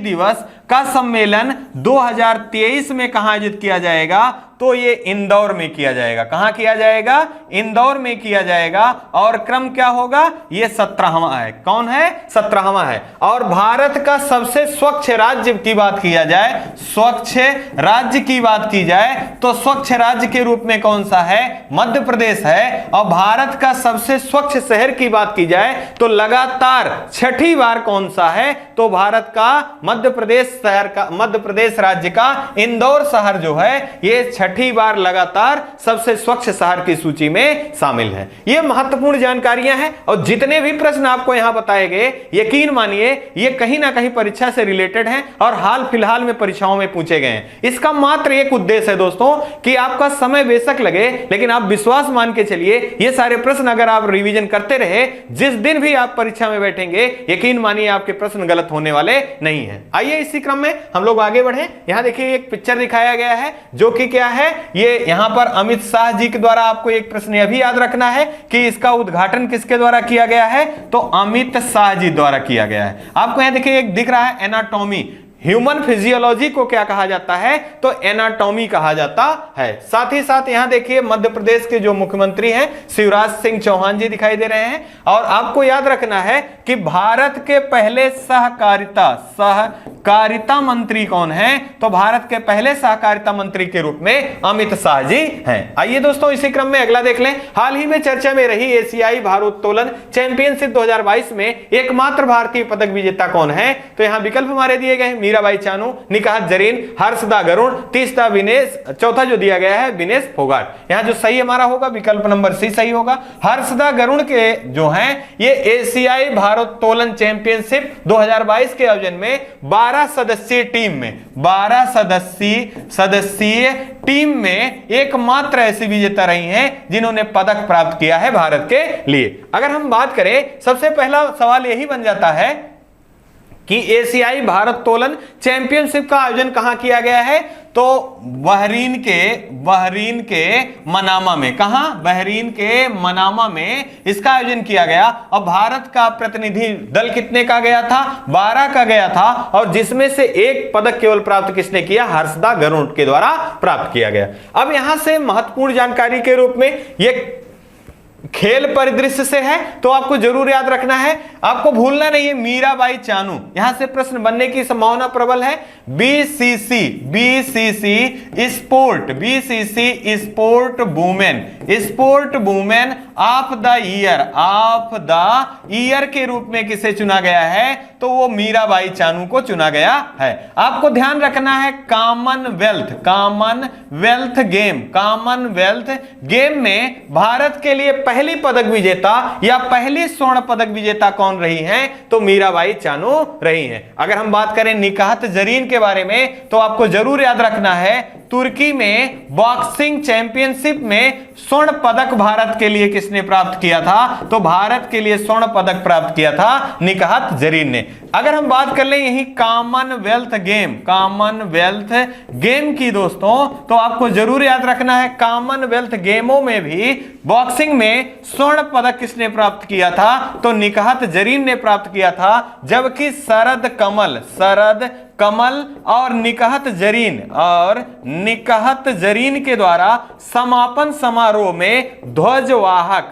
दिवस का सम्मेलन 2023 में कहां आयोजित किया जाएगा, तो ये इंदौर में किया जाएगा। कहां किया जाएगा? इंदौर में किया जाएगा। और क्रम क्या होगा? ये 17वां है। कौन है? 17वां है। और भारत का सबसे स्वच्छ राज्य की बात किया जाए, तो तो स्वच्छ राज्य के रूप में कौन सा है? मध्य प्रदेश है। और भारत का सबसे स्वच्छ शहर की बात की जाए तो लगातार छठी बार कौन सा है? तो भारत का मध्य प्रदेश राज्य का इंदौर शहर जो है ये छठी बार लगातार सबसे स्वच्छ शहर की सूची में शामिल है। ये महत्वपूर्ण जानकारियां हैं और जितने भी प्रश्न आपको यहां बताए गए यकीन मानिए ये कहीं ना कहीं परीक्षा से रिलेटेड हैं और हाल फिलहाल में परीक्षाओं में पूछे गए हैं। इसका मात्र एक उद्देश्य है दोस्तों कि आपका समय बेशक लगे लेकिन आप विश्वास मान के चलिए ये सारे प्रश्न अगर आप रिवीजन करते रहे जिस दिन भी आप परीक्षा में बैठेंगे यकीन मानिए आपके प्रश्न गलत होने वाले नहीं है। आइए इसी क्रम में हम लोग आगे बढ़े। यहां देखिए एक पिक्चर दिखाया गया है जो कि क्या है, ये यहां पर अमित शाह जी के द्वारा आपको एक प्रश्न यह भी याद रखना है कि इसका उद्घाटन किसके द्वारा किया गया है? तो अमित शाह जी द्वारा किया गया है। आपको यहां देखिए एक दिख रहा है एनाटॉमी, ह्यूमन फिजियोलॉजी को क्या कहा जाता है? तो एनाटॉमी कहा जाता है। साथ ही साथ यहां देखिए मध्य प्रदेश के जो मुख्यमंत्री हैं शिवराज सिंह चौहान जी दिखाई दे रहे हैं। और आपको याद रखना है कि भारत के पहले सहकारिता मंत्री कौन है? तो भारत के पहले सहकारिता मंत्री के रूप में अमित शाह जी हैं। आइए दोस्तों इसी क्रम में अगला देख लें। हाल ही में चर्चा में रही एशियाई भारोत्तोलन चैंपियनशिप 2022 में एकमात्र भारतीय पदक विजेता कौन है? तो यहां विकल्प हमारे दिए गए, मीराबाई चानू, निकाहत जरीन, हर्षदा गरुड़, तीसरा विनेश, चौथा जो दिया गया है विनेश फोगाट। यहां जो सही हमारा होगा विकल्प नंबर सी सही होगा। हर्षदा गरुड़ के जो हैं ये एशियाई भारोत्तोलन चैंपियनशिप 2022 के आयोजन में 12 सदस्यीय टीम में एकमात्र ऐसी विजेता रही हैं जिन्होंने पदक प्राप्त किया है भारत के लिए। अगर हम बात करें सबसे पहला सवाल यही बन जाता है कि एशियाई भारोत्तोलन चैंपियनशिप का आयोजन कहां किया गया है? तो बहरीन के मनामा में। कहां? बहरीन के मनामा में इसका आयोजन किया गया। और भारत का प्रतिनिधि दल कितने का गया था? 12 का गया था। और जिसमें से एक पदक केवल प्राप्त किसने किया? हर्षदा गरुड़ के द्वारा प्राप्त किया गया। अब यहां से महत्वपूर्ण जानकारी के रूप में ये खेल परिदृश्य से है तो आपको जरूर याद रखना है, आपको भूलना नहीं है मीराबाई चानू। यहां से प्रश्न बनने की संभावना प्रबल है। BCC sport women of the year के रूप में किसे चुना गया है? तो वो मीराबाई चानू को चुना गया है। आपको ध्यान रखना है कॉमनवेल्थ गेम में भारत के लिए पहली पदक विजेता या पहली स्वर्ण पदक विजेता कौन रही हैं? तो मीराबाई चानू रही हैं। अगर हम बात करें निकाहत जरीन के बारे में तो आपको जरूर याद रखना है तुर्की में बॉक्सिंग चैंपियनशिप में स्वर्ण पदक भारत के लिए किसने प्राप्त किया था? तो भारत के लिए स्वर्ण पदक प्राप्त किया था निकाहत जरीन ने। अगर हम बात कर लें यही कॉमनवेल्थ गेम की दोस्तों तो आपको जरूर याद रखना है कॉमनवेल्थ गेमों में भी बॉक्सिंग में स्वर्ण पदक किसने प्राप्त किया था? तो निकाहत जरीन ने प्राप्त किया था। जबकि शरद कमल और निकाहत जरीन के द्वारा समापन समारोह में ध्वजवाहक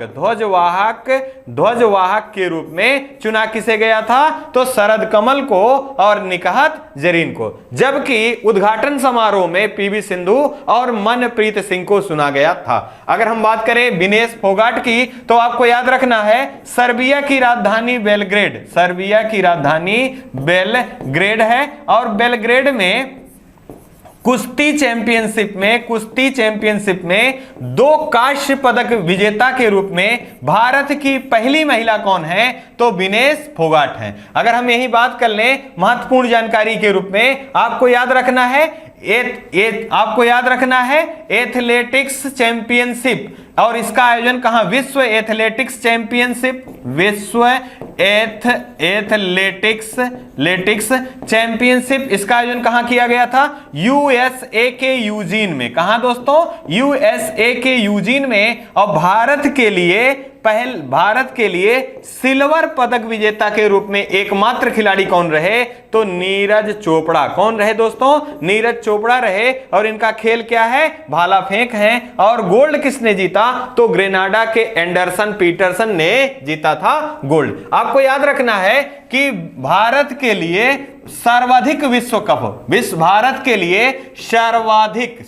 के रूप में चुना किसे गया था? तो शरद कमल को और निकाहत जरीन को। जबकि उद्घाटन समारोह में पीवी सिंधु और मनप्रीत सिंह को चुना गया था। अगर हम बात करें विनेश फोगाट की तो आपको याद रखना है सर्बिया की राजधानी बेलग्रेड है। और बेलग्रेड में कुश्ती चैंपियनशिप में 2 कांस्य पदक विजेता के रूप में भारत की पहली महिला कौन है? तो विनेश फोगाट हैं। अगर हम यही बात कर लें महत्वपूर्ण जानकारी के रूप में आपको याद रखना है एथलेटिक्स चैंपियनशिप। और इसका आयोजन कहां? विश्व एथलेटिक्स चैंपियनशिप इसका आयोजन कहां किया गया था? यूएसए के यूजीन में। कहां दोस्तों? यूएसए के यूजीन में। और भारत के लिए सिल्वर पदक विजेता के रूप में एकमात्र खिलाड़ी कौन रहे? तो नीरज चोपड़ा। कौन रहे दोस्तों? नीरज चोपड़ा रहे। और इनका खेल क्या है? भाला फेंक है। और गोल्ड किसने जीता? तो ग्रेनाडा के एंडरसन पीटरसन ने जीता था गोल्ड। आपको याद रखना है कि भारत के लिए सर्वाधिक विश्व कप, विश्व भारत के लिए सर्वाधिक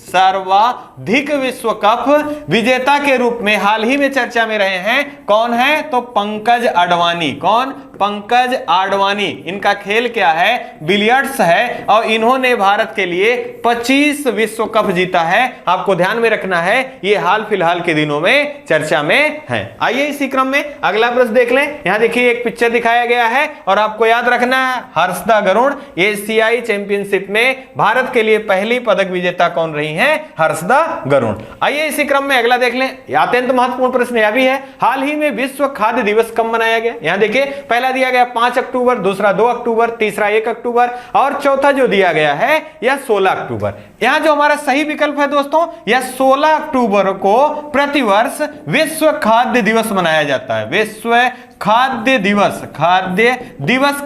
विश्व कप विजेता के रूप में हाल ही में चर्चा में रहे हैं। कौन है? तो पंकज आडवाणी। कौन? पंकज आडवाणी। इनका खेल क्या है? बिलियर्ड्स है, और इन्होंने भारत के लिए 25 विश्व कप जीता है। आपको ध्यान में रखना है, ये हाल फिलहाल के दिनों में चर्चा में है। आइए इसी क्रम में अगला प्रश्न देख लें। यहां देखिए एक पिक्चर दिखाया गया है और आपको याद रखना है, हर्षदा गरुड़ एशियाई चैंपियनशिप में भारत के लिए पहली पदक विजेता कौन रही हैं? हर्षदा गरुड़। आइए इसी क्रम में अगला देख लें। अत्यंत महत्वपूर्ण प्रश्न यह भी है, हाल ही में विश्व खाद्य दिवस कब मनाया गया? यहां देखिए पहला दिया गया 5 अक्टूबर, दूसरा 2 अक्टूबर, तीसरा 1 अक्टूबर और चौथा जो दिया गया है यह 16 अक्टूबर। यहां जो हमारा सही विकल्प है दोस्तों, यह 16 अक्टूबर को प्रतिवर्ष विश्व खाद्य दिवस मनाया जाता है। विश्व खाद्य दिवस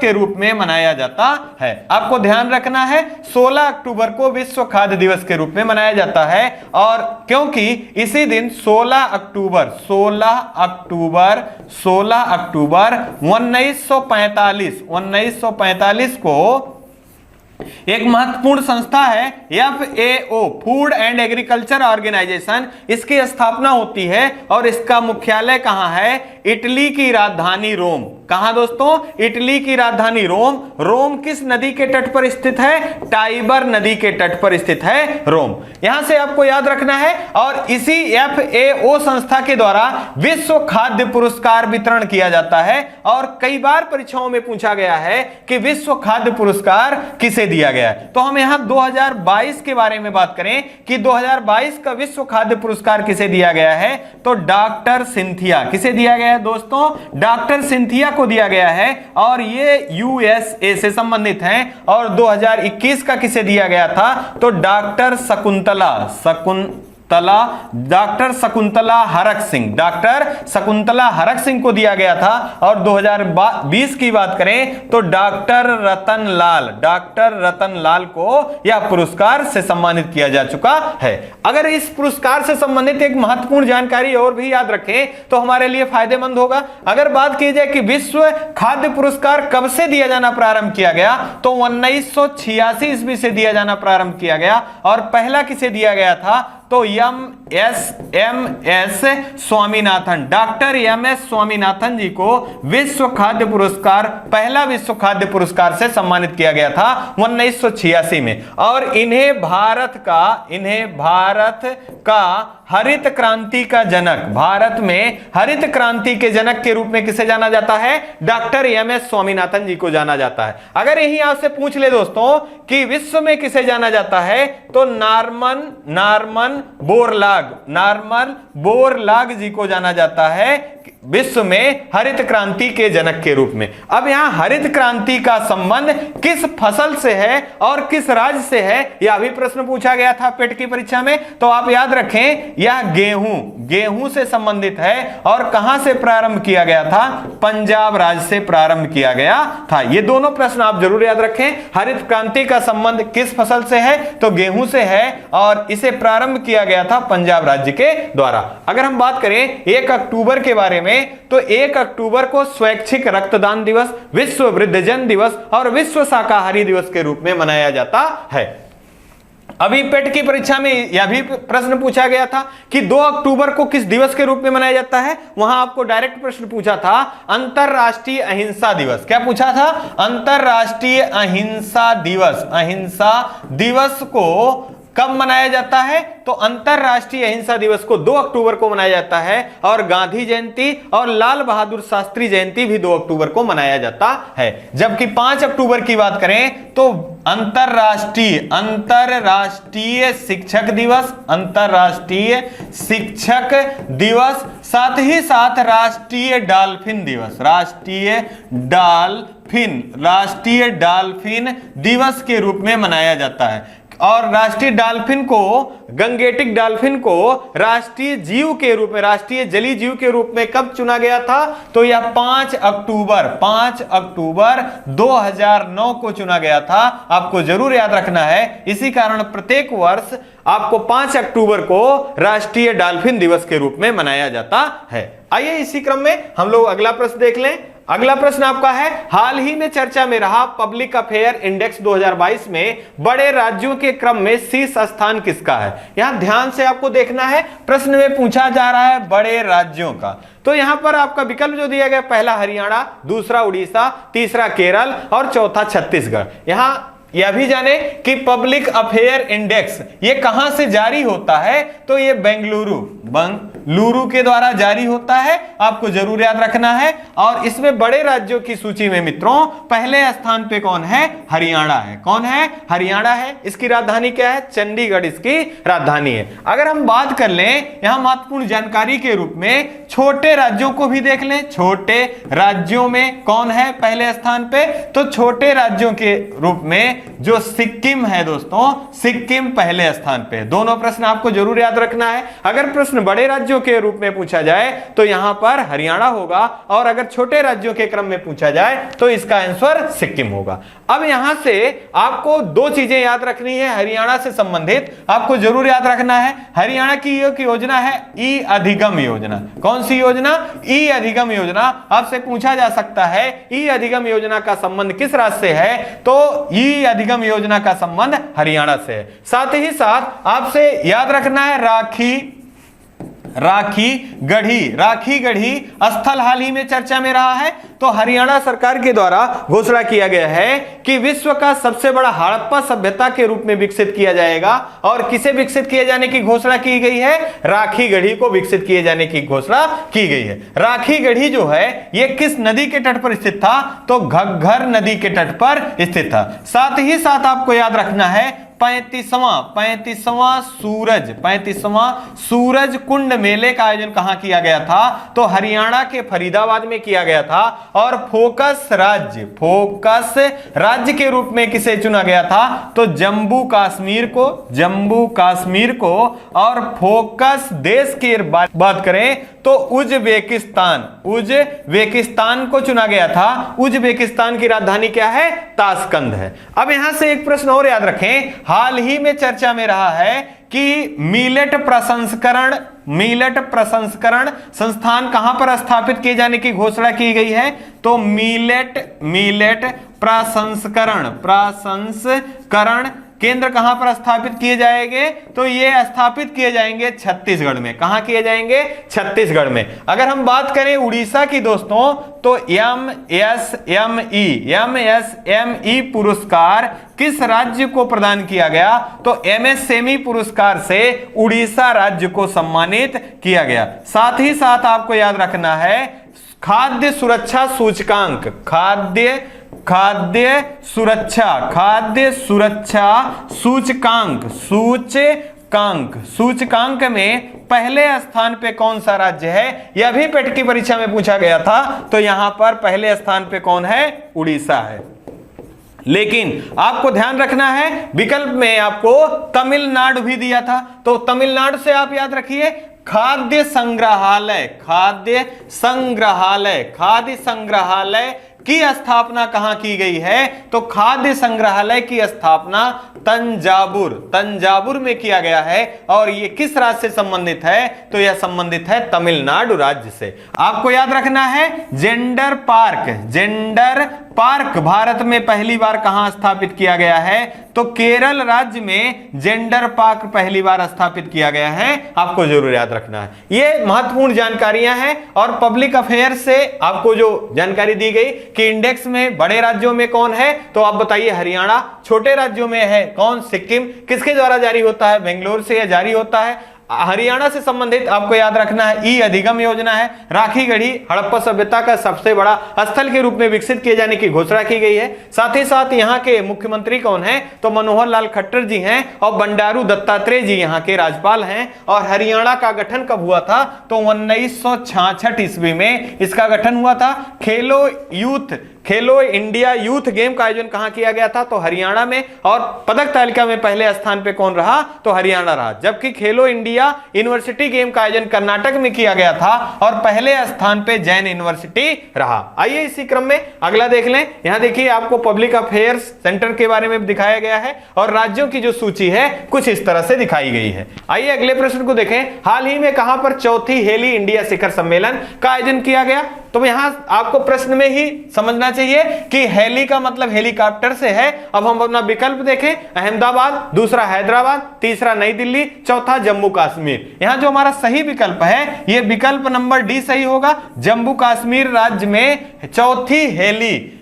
के रूप में मनाया जाता है। आपको ध्यान रखना है, 16 अक्टूबर को विश्व खाद्य दिवस के रूप में मनाया जाता है, और क्योंकि इसी दिन 16 अक्टूबर 1945 को एक महत्वपूर्ण संस्था है FAO, food and agriculture organisation, इसकी स्थापना होती है और इसका मुख्यालय कहां है? इटली की राजधानी रोम। कहां दोस्तों? इटली की राजधानी रोम। रोम किस नदी के तट पर स्थित है? टाइबर नदी के तट पर स्थित है रोम। यहां से आपको याद रखना है, और इसी FAO संस्था के द्वारा विश्व खाद्य पुरस्कार वितरण किया जाता है। और कई बार परीक्षाओं में पूछा गया है कि विश्व खाद्य पुरस्कार किसे दिया गया है। तो हम यहां 2022 के बारे में बात करें कि 2022 का विश्व खाद्य पुरस्कार किसे दिया गया है, तो डॉक्टर सिंथिया। किसे दिया गया है दोस्तों? डॉक्टर सिंथिया को दिया गया है, और ये USA से संबंधित हैं। और 2021 का किसे दिया गया था? तो डॉक्टर डॉक्टर शकुंतला हरक सिंह को दिया गया था। और 2020 की बात करें तो डॉक्टर रतन लाल को यह पुरस्कार से सम्मानित किया जा चुका है। अगर इस पुरस्कार से संबंधित एक महत्वपूर्ण जानकारी और भी याद रखें तो हमारे लिए फायदेमंद होगा। अगर बात की जाए कि विश्व खाद्य पुरस्कार कब से दिया जाना प्रारंभ किया गया, तो 1986 ईस्वी से दिया जाना प्रारंभ किया गया। और पहला किसे दिया गया था? तो MS Swaminathan, doctor MS Swaminathan ji को विश्व खाद्य पुरस्कार, पहला विश्व खाद्य पुरस्कार से सम्मानित किया गया था 1986 में। और इन्हें भारत का हरित क्रांति का जनक, भारत में हरित क्रांति के जनक के रूप में किसे जाना जाता है? डॉक्टर MS स्वामीनाथन जी को जाना जाता है। अगर यही आपसे पूछ ले दोस्तों कि विश्व में किसे जाना जाता है, तो नॉर्मन बोरलाग जी को जाना जाता है विश्व में हरित क्रांति के जनक के रूप में। अब यहां हरित क्रांति का संबंध किस फसल से है और किस राज्य से है, यह भी प्रश्न पूछा गया था पेट की परीक्षा में। तो आप याद रखें, यह गेहूं से संबंधित है। और कहां से प्रारंभ किया गया था? पंजाब राज्य से प्रारंभ किया गया था। ये दोनों प्रश्न आप जरूर याद रखें। हरित क्रांति का संबंध किस फसल से है? तो गेहूं से है, और इसे प्रारंभ किया गया था पंजाब राज्य के द्वारा। अगर हम बात करें 1 अक्टूबर के बारे में, तो 1 अक्टूबर को स्वैच्छिक रक्तदान दिवस, विश्व वृद्धजन दिवस और विश्व शाकाहारी दिवस के रूप में मनाया जाता है। अभी पेट की परीक्षा में यह भी प्रश्न पूछा गया था कि 2 अक्टूबर को किस दिवस के रूप में मनाया जाता है। वहां आपको डायरेक्ट प्रश्न पूछा था अंतरराष्ट्रीय अहिंसा दिवस। क्या पूछा था? अंतरराष्ट्रीय अहिंसा दिवस को कब मनाया जाता है? तो अंतरराष्ट्रीय अहिंसा दिवस को 2 अक्टूबर को मनाया जाता है। और गांधी जयंती और लाल बहादुर शास्त्री जयंती भी 2 अक्टूबर को मनाया जाता है। जबकि 5 अक्टूबर की बात करें तो अंतरराष्ट्रीय शिक्षक दिवस, साथ ही साथ राष्ट्रीय डॉल्फिन दिवस के रूप में मनाया जाता है। और राष्ट्रीय डॉल्फिन को, गंगेटिक डॉल्फिन को राष्ट्रीय जीव के रूप में, राष्ट्रीय जलीय जीव के रूप में कब चुना गया था? तो यह 5 अक्टूबर 2009 को चुना गया था। आपको जरूर याद रखना है। इसी कारण प्रत्येक वर्ष आपको 5 अक्टूबर को राष्ट्रीय डॉल्फिन दिवस के रूप में मनाया जाता है। आइए इसी क्रम में हम लोग अगला प्रश्न देख लें। अगला प्रश्न आपका है, हाल ही में चर्चा में रहा पब्लिक अफेयर इंडेक्स 2022 में बड़े राज्यों के क्रम में शीर्ष स्थान किसका है। यहां ध्यान से आपको देखना है, प्रश्न में पूछा जा रहा है बड़े राज्यों का। तो यहां पर आपका विकल्प जो दिया गया, पहला हरियाणा, दूसरा उड़ीसा, तीसरा केरल और चौथा छत्तीसगढ़। यहां यह भी जाने कि पब्लिक अफेयर इंडेक्स ये कहां से जारी होता है, तो ये बेंगलुरु के द्वारा जारी होता है, आपको जरूर याद रखना है। और इसमें बड़े राज्यों की सूची में मित्रों पहले स्थान पे कौन है, हरियाणा है। कौन है, हरियाणा है। इसकी राजधानी क्या है, चंडीगढ़ इसकी राजधानी है। अगर हम बात कर लें यहां महत्वपूर्ण जानकारी के रूप में, छोटे राज्यों को भी देख लें। छोटे राज्यों में कौन है पहले स्थान पे, तो छोटे राज्यों के रूप में जो सिक्किम है दोस्तों, सिक्किम पहले स्थान पे। दोनों प्रश्न आपको जरूर याद रखना है। अगर प्रश्न बड़े राज्यों के रूप में पूछा जाए तो यहां पर हरियाणा होगा, और अगर छोटे राज्यों के क्रम में पूछा जाए तो इसका आंसर सिक्किम होगा। अब यहां से आपको दो चीजें याद रखनी है हरियाणा से संबंधित, आपको जरूर याद रखना है। हरियाणा की एक योजना है ई अधिगम योजना। कौन सी योजना, ई अधिगम योजना। आपसे पूछा जा सकता है ई अधिगम योजना का संबंध किस राज्य से है, तो ई अधिगम योजना का संबंध हरियाणा से है। साथ ही साथ आपसे याद रखना है राखी गढ़ी स्थल हाल ही में चर्चा में रहा है। तो हरियाणा सरकार के द्वारा घोषणा किया गया है कि विश्व का सबसे बड़ा हड़प्पा सभ्यता के रूप में विकसित किया जाएगा। और किसे विकसित किए जाने की घोषणा की गई है, राखी गढ़ी को विकसित किए जाने की घोषणा की गई है। राखी गढ़ी जो है यह किस नदी के तट पर स्थित था, तो घग्गर नदी के तट पर स्थित था। साथ ही साथ आपको याद रखना है 35वां सूरज कुंड मेले का आयोजन कहां किया गया था, तो हरियाणा के फरीदाबाद में किया गया था। और फोकस राज्य के रूप में किसे चुना गया था, तो जम्मू कश्मीर को। और फोकस देश की बात करें तो उज्बेकिस्तान को चुना गया था। उज्बेकिस्तान की राजधानी क्या है, ताशकंद है। अब यहां से एक प्रश्न और याद रखें, हाल ही में चर्चा में रहा है कि मिलेट प्रसंस्करण संस्थान कहां पर स्थापित किए जाने की घोषणा की गई है, तो मिलेट प्रसंस्करण केंद्र कहां पर स्थापित किए जाएंगे, तो ये स्थापित किए जाएंगे छत्तीसगढ़ में। कहां किए जाएंगे, छत्तीसगढ़ में। अगर हम बात करें उड़ीसा की दोस्तों, तो MSME पुरस्कार किस राज्य को प्रदान किया गया, तो MSME पुरस्कार से उड़ीसा राज्य को सम्मानित किया गया। साथ ही साथ आपको याद रखना है खाद्य सुरक्षा सूचकांक में पहले स्थान पे कौन सा राज्य है, यह भी पेट की परीक्षा में पूछा गया था। तो यहां पर पहले स्थान पे कौन है, उड़ीसा है। लेकिन आपको ध्यान रखना है विकल्प में आपको तमिलनाडु भी दिया था, तो तमिलनाडु से आप याद रखिए खाद्य संग्रहालय की स्थापना कहां की गई है, तो खाद्य संग्रहालय की स्थापना तंजावुर में किया गया है। और यह किस राज्य से संबंधित है, तो यह संबंधित है तमिलनाडु राज्य से। आपको याद रखना है जेंडर पार्क भारत में पहली बार कहां स्थापित किया गया है, तो केरल राज्य में जेंडर पार्क पहली बार स्थापित किया गया है। आपको जरूर याद रखना है, ये महत्वपूर्ण जानकारियां हैं। और पब्लिक अफेयर से आपको जो जानकारी दी गई कि इंडेक्स में बड़े राज्यों में कौन है, तो आप बताइए हरियाणा, छोटे राज्यों में है कौन, सिक्किम, किसके द्वारा जारी होता है, बेंगलोर से यह जारी होता है। हरियाणा से संबंधित आपको याद रखना है ई अधिगम योजना है। राखी गढ़ी हड़प्पा सभ्यता का सबसे बड़ा स्थल के रूप में विकसित किए जाने की घोषणा की गई है। साथ ही साथ यहाँ के मुख्यमंत्री कौन हैं, तो मनोहर लाल खट्टर जी हैं, और बंडारू दत्तात्रेय जी यहाँ के राज्यपाल हैं। और हरियाणा का गठन कब हुआ था, तो 1966 ईस्वी में इसका गठन हुआ था। खेलो इंडिया यूथ गेम का आयोजन कहां किया गया था? तो हरियाणा में। और पदक तालिका में पहले स्थान पे कौन रहा? तो हरियाणा रहा। जबकि खेलो इंडिया यूनिवर्सिटी गेम का आयोजन कर्नाटक में किया गया था और पहले स्थान पे जैन यूनिवर्सिटी रहा। आइए इसी क्रम में अगला देख लें। यहां देखिए आपको पब्लिक अफेयर्स सेंटर के बारे में दिखाया गया है और राज्यों की जो सूची है कुछ इस तरह से दिखाई गई है। आइए अगले प्रश्न को देखें। हाल ही में कहां पर चौथी हेली इंडिया शिखर सम्मेलन का आयोजन किया गया? तो यहां आपको प्रश्न में ही समझना चाहिए कि हेली का मतलब हेलीकॉप्टर से है। अब हम अपना विकल्प देखें, अहमदाबाद, दूसरा हैदराबाद, तीसरा नई दिल्ली, चौथा जम्मू कश्मीर। यहां जो हमारा सही विकल्प है यह विकल्प नंबर डी सही होगा। जम्मू कश्मीर राज्य में चौथी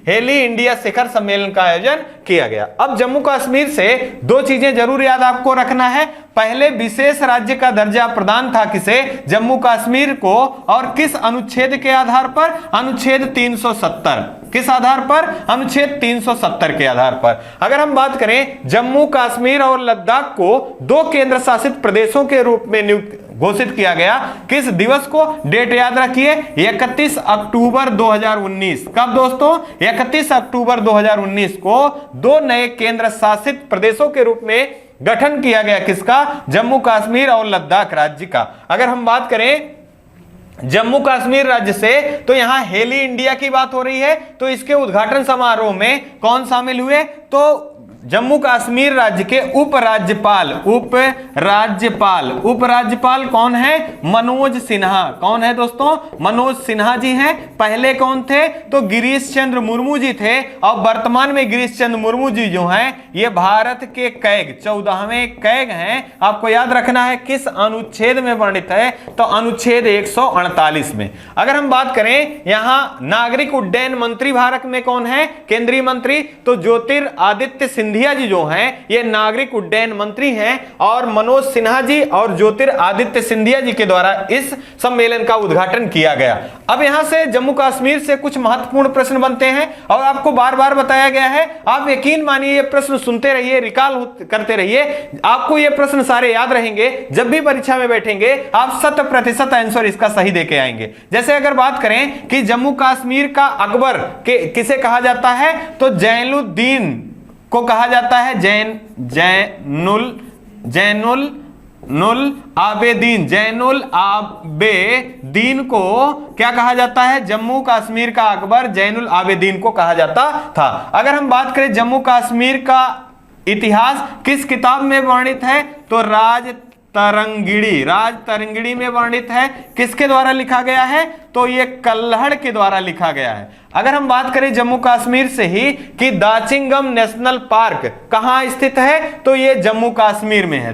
हेली इंडिया शिखर सम्मेलन का आयोजन किया गया। अब जम्मू कश्मीर से दो चीजें जरूर याद आपको रखना है। पहले विशेष राज्य का दर्जा प्रदान था किसे? जम्मू कश्मीर को। और किस अनुच्छेद के आधार पर? अनुच्छेद 370। किस आधार पर? अनुच्छेद 370 के आधार पर। अगर हम बात करें जम्मू कश्मीर और लद्दाख को दो केंद्र शासित प्रदेशों के रूप में घोषित किया गया। किस दिवस को? डेट याद रखिए, 31 अक्टूबर 2019। कब दोस्तों? 31 अक्टूबर 2019 को दो नए केंद्र शासित प्रदेशों के रूप में गठन किया गया। किसका? जम्मू कश्मीर और लद्दाख राज्य का। अगर हम बात करें जम्मू कश्मीर राज्य से तो यहां हेली इंडिया की बात हो रही है, तो इसके उद्घाटन समारोह में कौन शामिल हुए? तो जम्मू कश्मीर राज्य के उपराज्यपाल कौन है? मनोज सिन्हा। कौन है दोस्तों? मनोज सिन्हा जी हैं। पहले कौन थे? तो गिरीश चंद्र मुर्मू जी थे। और वर्तमान में गिरीश चंद्र मुर्मू जी जो हैं ये भारत के कैग 14वें कैग हैं। आपको याद रखना है किस अनुच्छेद में वर्णित है? तो अनुच्छेद 148 में। अगर हम बात करें यहां नागरिक उड्डयन मंत्री भारत में कौन है? केंद्रीय मंत्री। तो ज्योतिरादित्य सिंधिया जी जो हैं ये नागरिक उड्डयन मंत्री हैं। और मनोज सिन्हा जी और ज्योतिरादित्य सिंधिया जी के द्वारा इस सम्मेलन का उद्घाटन किया गया। अब यहां से जम्मू कश्मीर से कुछ महत्वपूर्ण प्रश्न बनते हैं और आपको बार बार बताया गया है। आप यकीन मानिए ये प्रश्न सुनते रहिए, रिकॉल करते रहिए, आपको ये प्रश्न सारे याद रहेंगे। जब भी परीक्षा में बैठेंगे आप 100% आंसर इसका सही देके आएंगे। जैसे अगर बात करें कि जम्मू कश्मीर का अकबर किसे कहा जाता है? तो जैनुद्दीन को कहा जाता है जैनुल आबेदीन को क्या कहा जाता है? जम्मू कश्मीर का अकबर जैनुल आबेदीन को कहा जाता था। अगर हम बात करें जम्मू कश्मीर का इतिहास किस किताब में वर्णित है? तो राज तरंगिणी में वर्णित है। किसके द्वारा लिखा गया है? तो ये कल्हड़ के द्वारा लिखा गया है। अगर हम बात करें जम्मू कश्मीर से ही कि दाचिंगम नेशनल पार्क कहां स्थित है? तो ये जम्मू कश्मीर में है।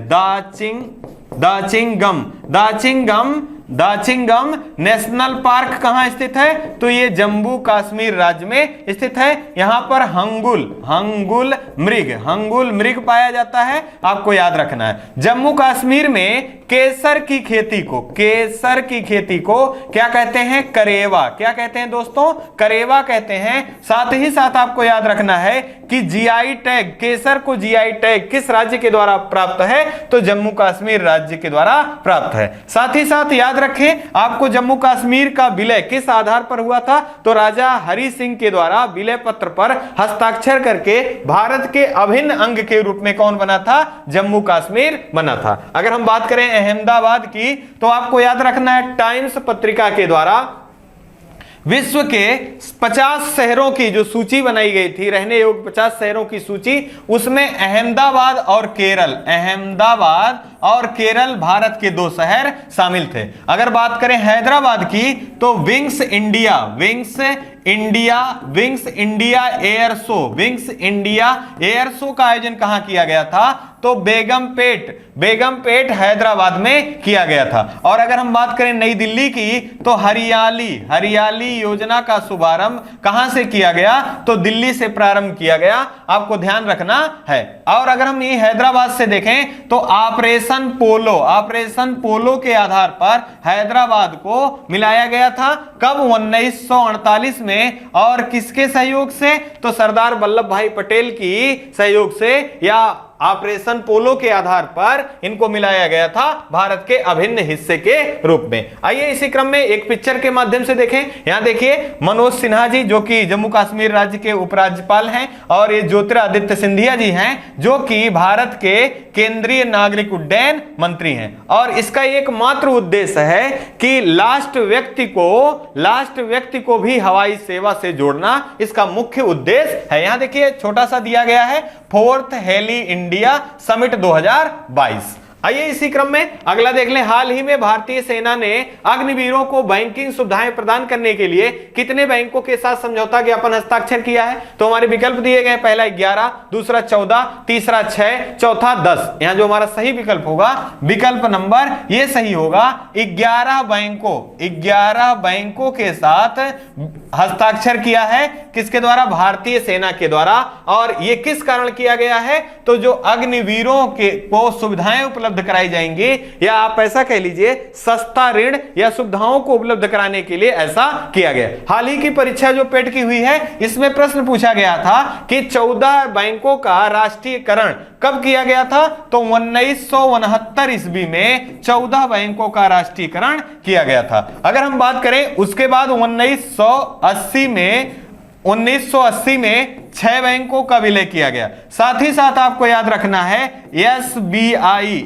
दाचिंगम नेशनल पार्क कहां स्थित है? तो ये जम्मू कश्मीर राज्य में स्थित है। यहां पर हंगुल मृग पाया जाता है, आपको याद रखना है। जम्मू कश्मीर में केसर की खेती को क्या कहते हैं? करेवा। क्या कहते हैं दोस्तों? करेवा कहते हैं। साथ ही साथ आपको याद रखना है कि जीआई टैग, केसर को जीआई टैग किस राज्य के द्वारा प्राप्त है? तो जम्मू कश्मीर राज्य के द्वारा प्राप्त है। साथ ही साथ याद रखें आपको जम्मू कश्मीर का विलय किस आधार पर हुआ था? तो राजा हरि सिंह के द्वारा विलय पत्र पर हस्ताक्षर करके भारत के अभिन्न अंग के रूप में कौन बना था? जम्मू कश्मीर बना था। अगर हम बात करें अहमदाबाद की तो आपको याद रखना है टाइम्स पत्रिका के द्वारा विश्व के 50 शहरों की जो सूची बनाई गई थी, रहने योग्य 50 शहरों की सूची, उसमें अहमदाबाद और केरल भारत के दो शहर शामिल थे। अगर बात करें हैदराबाद की तो विंग्स इंडिया एयर शो का आयोजन कहां किया गया था? तो बेगमपेट हैदराबाद में किया गया था। और अगर हम बात करें नई दिल्ली की तो हरियाली योजना का शुभारंभ कहां से किया गया? तो दिल्ली से प्रारंभ किया गया, आपको ध्यान रखना है। और अगर हम ये हैदराबाद से देखें तो ऑपरेशन पोलो के आधार पर हैदराबाद को मिलाया गया था। कब? 1948 में। और किसके सहयोग से? तो सरदार वल्लभ भाई पटेल की सहयोग से, या ऑपरेशन पोलो के आधार पर इनको मिलाया गया था भारत के अभिन्न हिस्से के रूप में। आइए इसी क्रम में एक पिक्चर के माध्यम से देखें। यहां देखिए मनोज सिन्हा जी जो कि जम्मू कश्मीर राज्य के उपराज्यपाल हैं, और ये ज्योतिरादित्य सिंधिया जी हैं जो कि भारत के केंद्रीय नागरिक उड्डयन मंत्री हैं। और इसका एकमात्र उद्देश्य है कि लास्ट व्यक्ति को भी हवाई सेवा से जोड़ना इसका मुख्य उद्देश्य है। यहां देखिए छोटा सा दिया गया है 4th हेली इंडिया समिट 2022। आइए इसी क्रम में अगला देख लें। हाल ही में भारतीय सेना ने अग्निवीरों को बैंकिंग सुविधाएं प्रदान करने के लिए कितने बैंकों के साथ समझौता ज्ञापन हस्ताक्षर किया है? तो हमारे विकल्प दिए गए, पहला 11, दूसरा 14, तीसरा 6, चौथा 10। यहां जो हमारा सही विकल्प होगा विकल्प नंबर ये सही होगा। 11 बैंकों के साथ हस्ताक्षर किया है, किसके द्वारा? भारतीय सेना के द्वारा। और यह किस कारण किया गया है? तो जो अग्निवीरों को सुविधाएं उपलब्ध कराई जाएंगी, या आप ऐसा कह लीजिए सस्ता ऋण या सुविधाओं को उपलब्ध कराने के लिए ऐसा किया गया। हाल ही की परीक्षा जो पेट की हुई है, इसमें प्रश्न पूछा गया था कि 14 बैंकों का राष्ट्रीयकरण कब किया गया था? तो 1969 ईस्वी में 14 बैंकों का राष्ट्रीयकरण किया गया था। अगर हम बात करें उसके बाद 1980 में 6 बैंकों का विलय किया गया। साथ ही साथ आपको याद रखना है एसबीआई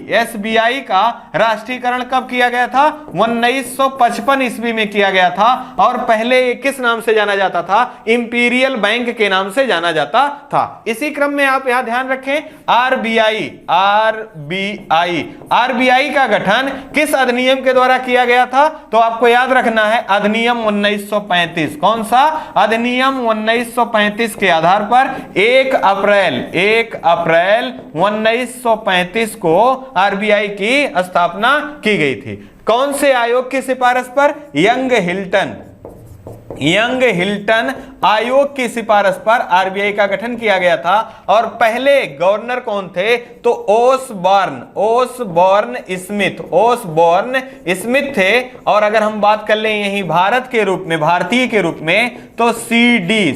का राष्ट्रीयकरण कब किया गया था? 1955 ईस्वी में किया गया था। और पहले किस नाम से जाना जाता था? इंपीरियल बैंक के नाम से जाना जाता था। इसी क्रम में आप यहां ध्यान रखें आरबीआई का गठन किस अधिनियम के द्वारा किया गया था? तो आपको याद रखना है अधिनियम 1935। कौन सा अधिनियम? 1935 के आधार पर 1 अप्रैल 1935 को आरबीआई की स्थापना की गई थी। कौन से आयोग की सिफारिश पर? यंग हिल्टन आयोग की सिफारिश पर आरबीआई का गठन किया गया था। और पहले गवर्नर कौन थे? तो ओसबॉर्न स्मिथ थे। और अगर हम बात कर लें यही भारतीय के रूप में तो सीडी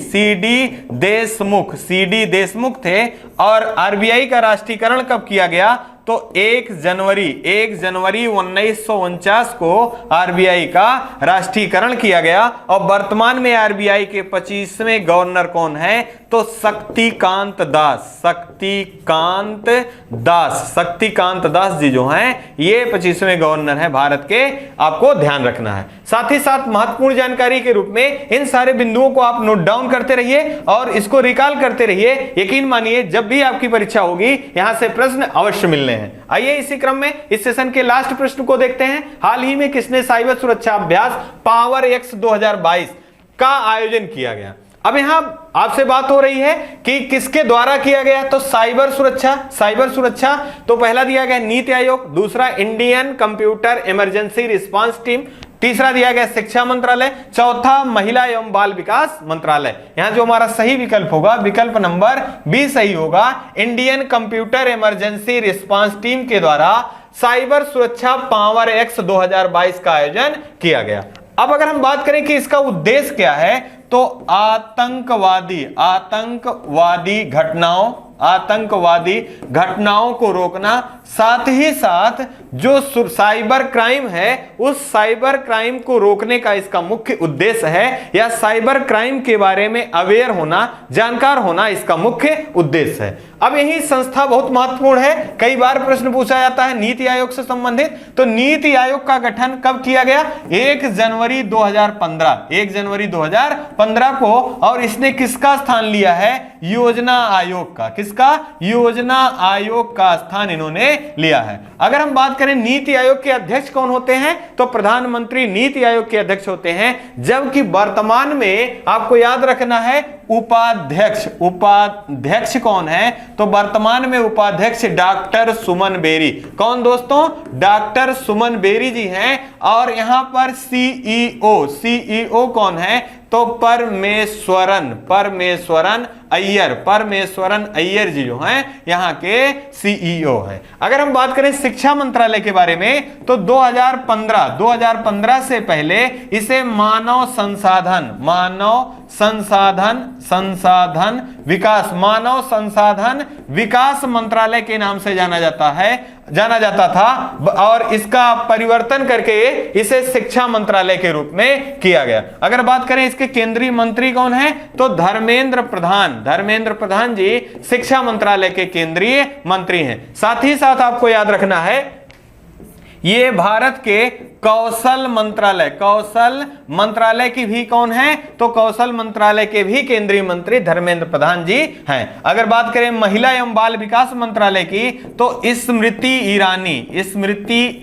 देशमुख थे। और आरबीआई का राष्ट्रीयकरण कब किया गया? तो 1 जनवरी 1949 को आरबीआई का राष्ट्रीयकरण किया गया। और वर्तमान में आरबीआई के 25वें गवर्नर कौन है? तो शक्तिकांत दास जी जो हैं ये 25वें गवर्नर हैं भारत के। आपको ध्यान रखना है। साथ ही साथ महत्वपूर्ण जानकारी के रूप में इन सारे बिंदुओं को आप नोट डाउन करते रहिए और इसको रिकॉल करते रहिए। यकीन मानिए जब भी आपकी परीक्षा होगी यहां से प्रश्न अवश्य मिलने हैं। आइए इसी क्रम में इस सेशन के लास्ट प्रश्न को देखते हैं। हाल ही में किसने साइबर सुरक्षा अभ्यास पावर एक्स 2022 का आयोजन किया गया? अब यहां आपसे बात हो रही है कि किसके द्वारा किया गया? तो साइबर सुरक्षा तो पहला दिया गया नीति आयोग, दूसरा Indian computer emergency response team, तीसरा दिया गया शिक्षा मंत्रालय, चौथा महिला एवं बाल विकास मंत्रालय। यहां जो हमारा सही विकल्प होगा विकल्प नंबर बी सही होगा। Indian computer emergency response team के द्वारा साइबर सुरक्षा पावर एक्स 2022 का आयोजन किया गया। अब अगर हम बात करें कि इसका उद्देश्य क्या है, तो आतंकवादी घटनाओं को रोकना, साथ ही साथ जो साइबर क्राइम है उस साइबर क्राइम को रोकने का इसका मुख्य उद्देश्य है, या साइबर क्राइम के बारे में अवेयर होना, जानकार होना इसका मुख्य उद्देश्य है। अब यही संस्था बहुत महत्वपूर्ण है, कई बार प्रश्न पूछा जाता है नीति आयोग से संबंधित। तो नीति आयोग का गठन कब किया गया? 1 जनवरी 2015 को। और इसने किसका स्थान लिया है? योजना आयोग का। किसका? योजना आयोग का स्थान इन्होंने लिया है। अगर हम बात करें नीति आयोग के अध्यक्ष कौन होते हैं, तो प्रधानमंत्री नीति आयोग के अध्यक्ष होते हैं, जबकि वर्तमान में आपको याद रखना है उपाध्यक्ष कौन है? तो वर्तमान में उपाध्यक्ष डॉक्टर सुमन बेरी। कौन दोस्तों? डॉक्टर सुमन बेरी जी हैं। और यहां पर सीईओ कौन है? तो परमेश्वरन अय्यर जी जो हैं यहाँ के सीईओ हैं। अगर हम बात करें शिक्षा मंत्रालय के बारे में, तो 2015 से पहले इसे मानव संसाधन विकास, मानव संसाधन विकास मंत्रालय के नाम से जाना जाता था और इसका परिवर्तन करके इसे शिक्षा मंत्रालय के रूप में किया गया। अगर बात करें इसके केंद्रीय मंत्री कौन है, तो धर्मेंद्र प्रधान जी शिक्षा मंत्रालय के केंद्रीय मंत्री हैं। साथ ही साथ आपको याद रखना है ये भारत के कौशल मंत्रालय की भी कौन है, तो कौशल मंत्रालय के भी केंद्रीय मंत्री धर्मेंद्र प्रधान जी हैं। अगर बात करें महिला एवं बाल विकास मंत्रालय की, तो स्मृति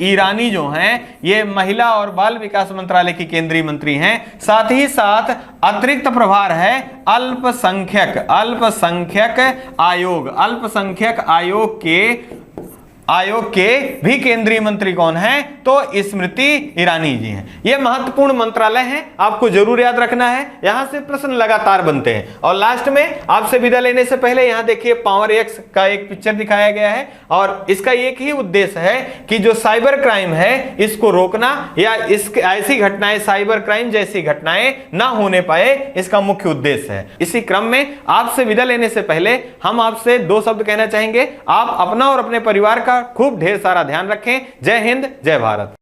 ईरानी जो हैं ये महिला और बाल विकास मंत्रालय की केंद्रीय मंत्री हैं। साथ ही साथ अतिरिक्त प्रभार है अल्पसंख्यक आयोग के भी केंद्रीय मंत्री कौन है, तो स्मृति ईरानी जी हैं। ये महत्वपूर्ण मंत्रालय हैं, आपको जरूर याद रखना है, यहां से प्रश्न लगातार बनते हैं। और लास्ट में आपसे विदा लेने से पहले यहां देखिए पावर एक्स का एक पिक्चर दिखाया गया है और इसका एक ही उद्देश्य है कि जो साइबर क्राइम है इसको रोकना या इसके ऐसी घटनाएं, साइबर क्राइम जैसी घटनाएं ना होने पाए, इसका मुख्य उद्देश्य है। इसी क्रम में आपसे विदा लेने से पहले हम आपसे 2 शब्द कहना चाहेंगे। आप अपना और अपने परिवार का खूब ढेर सारा ध्यान रखें। जय हिंद, जय भारत।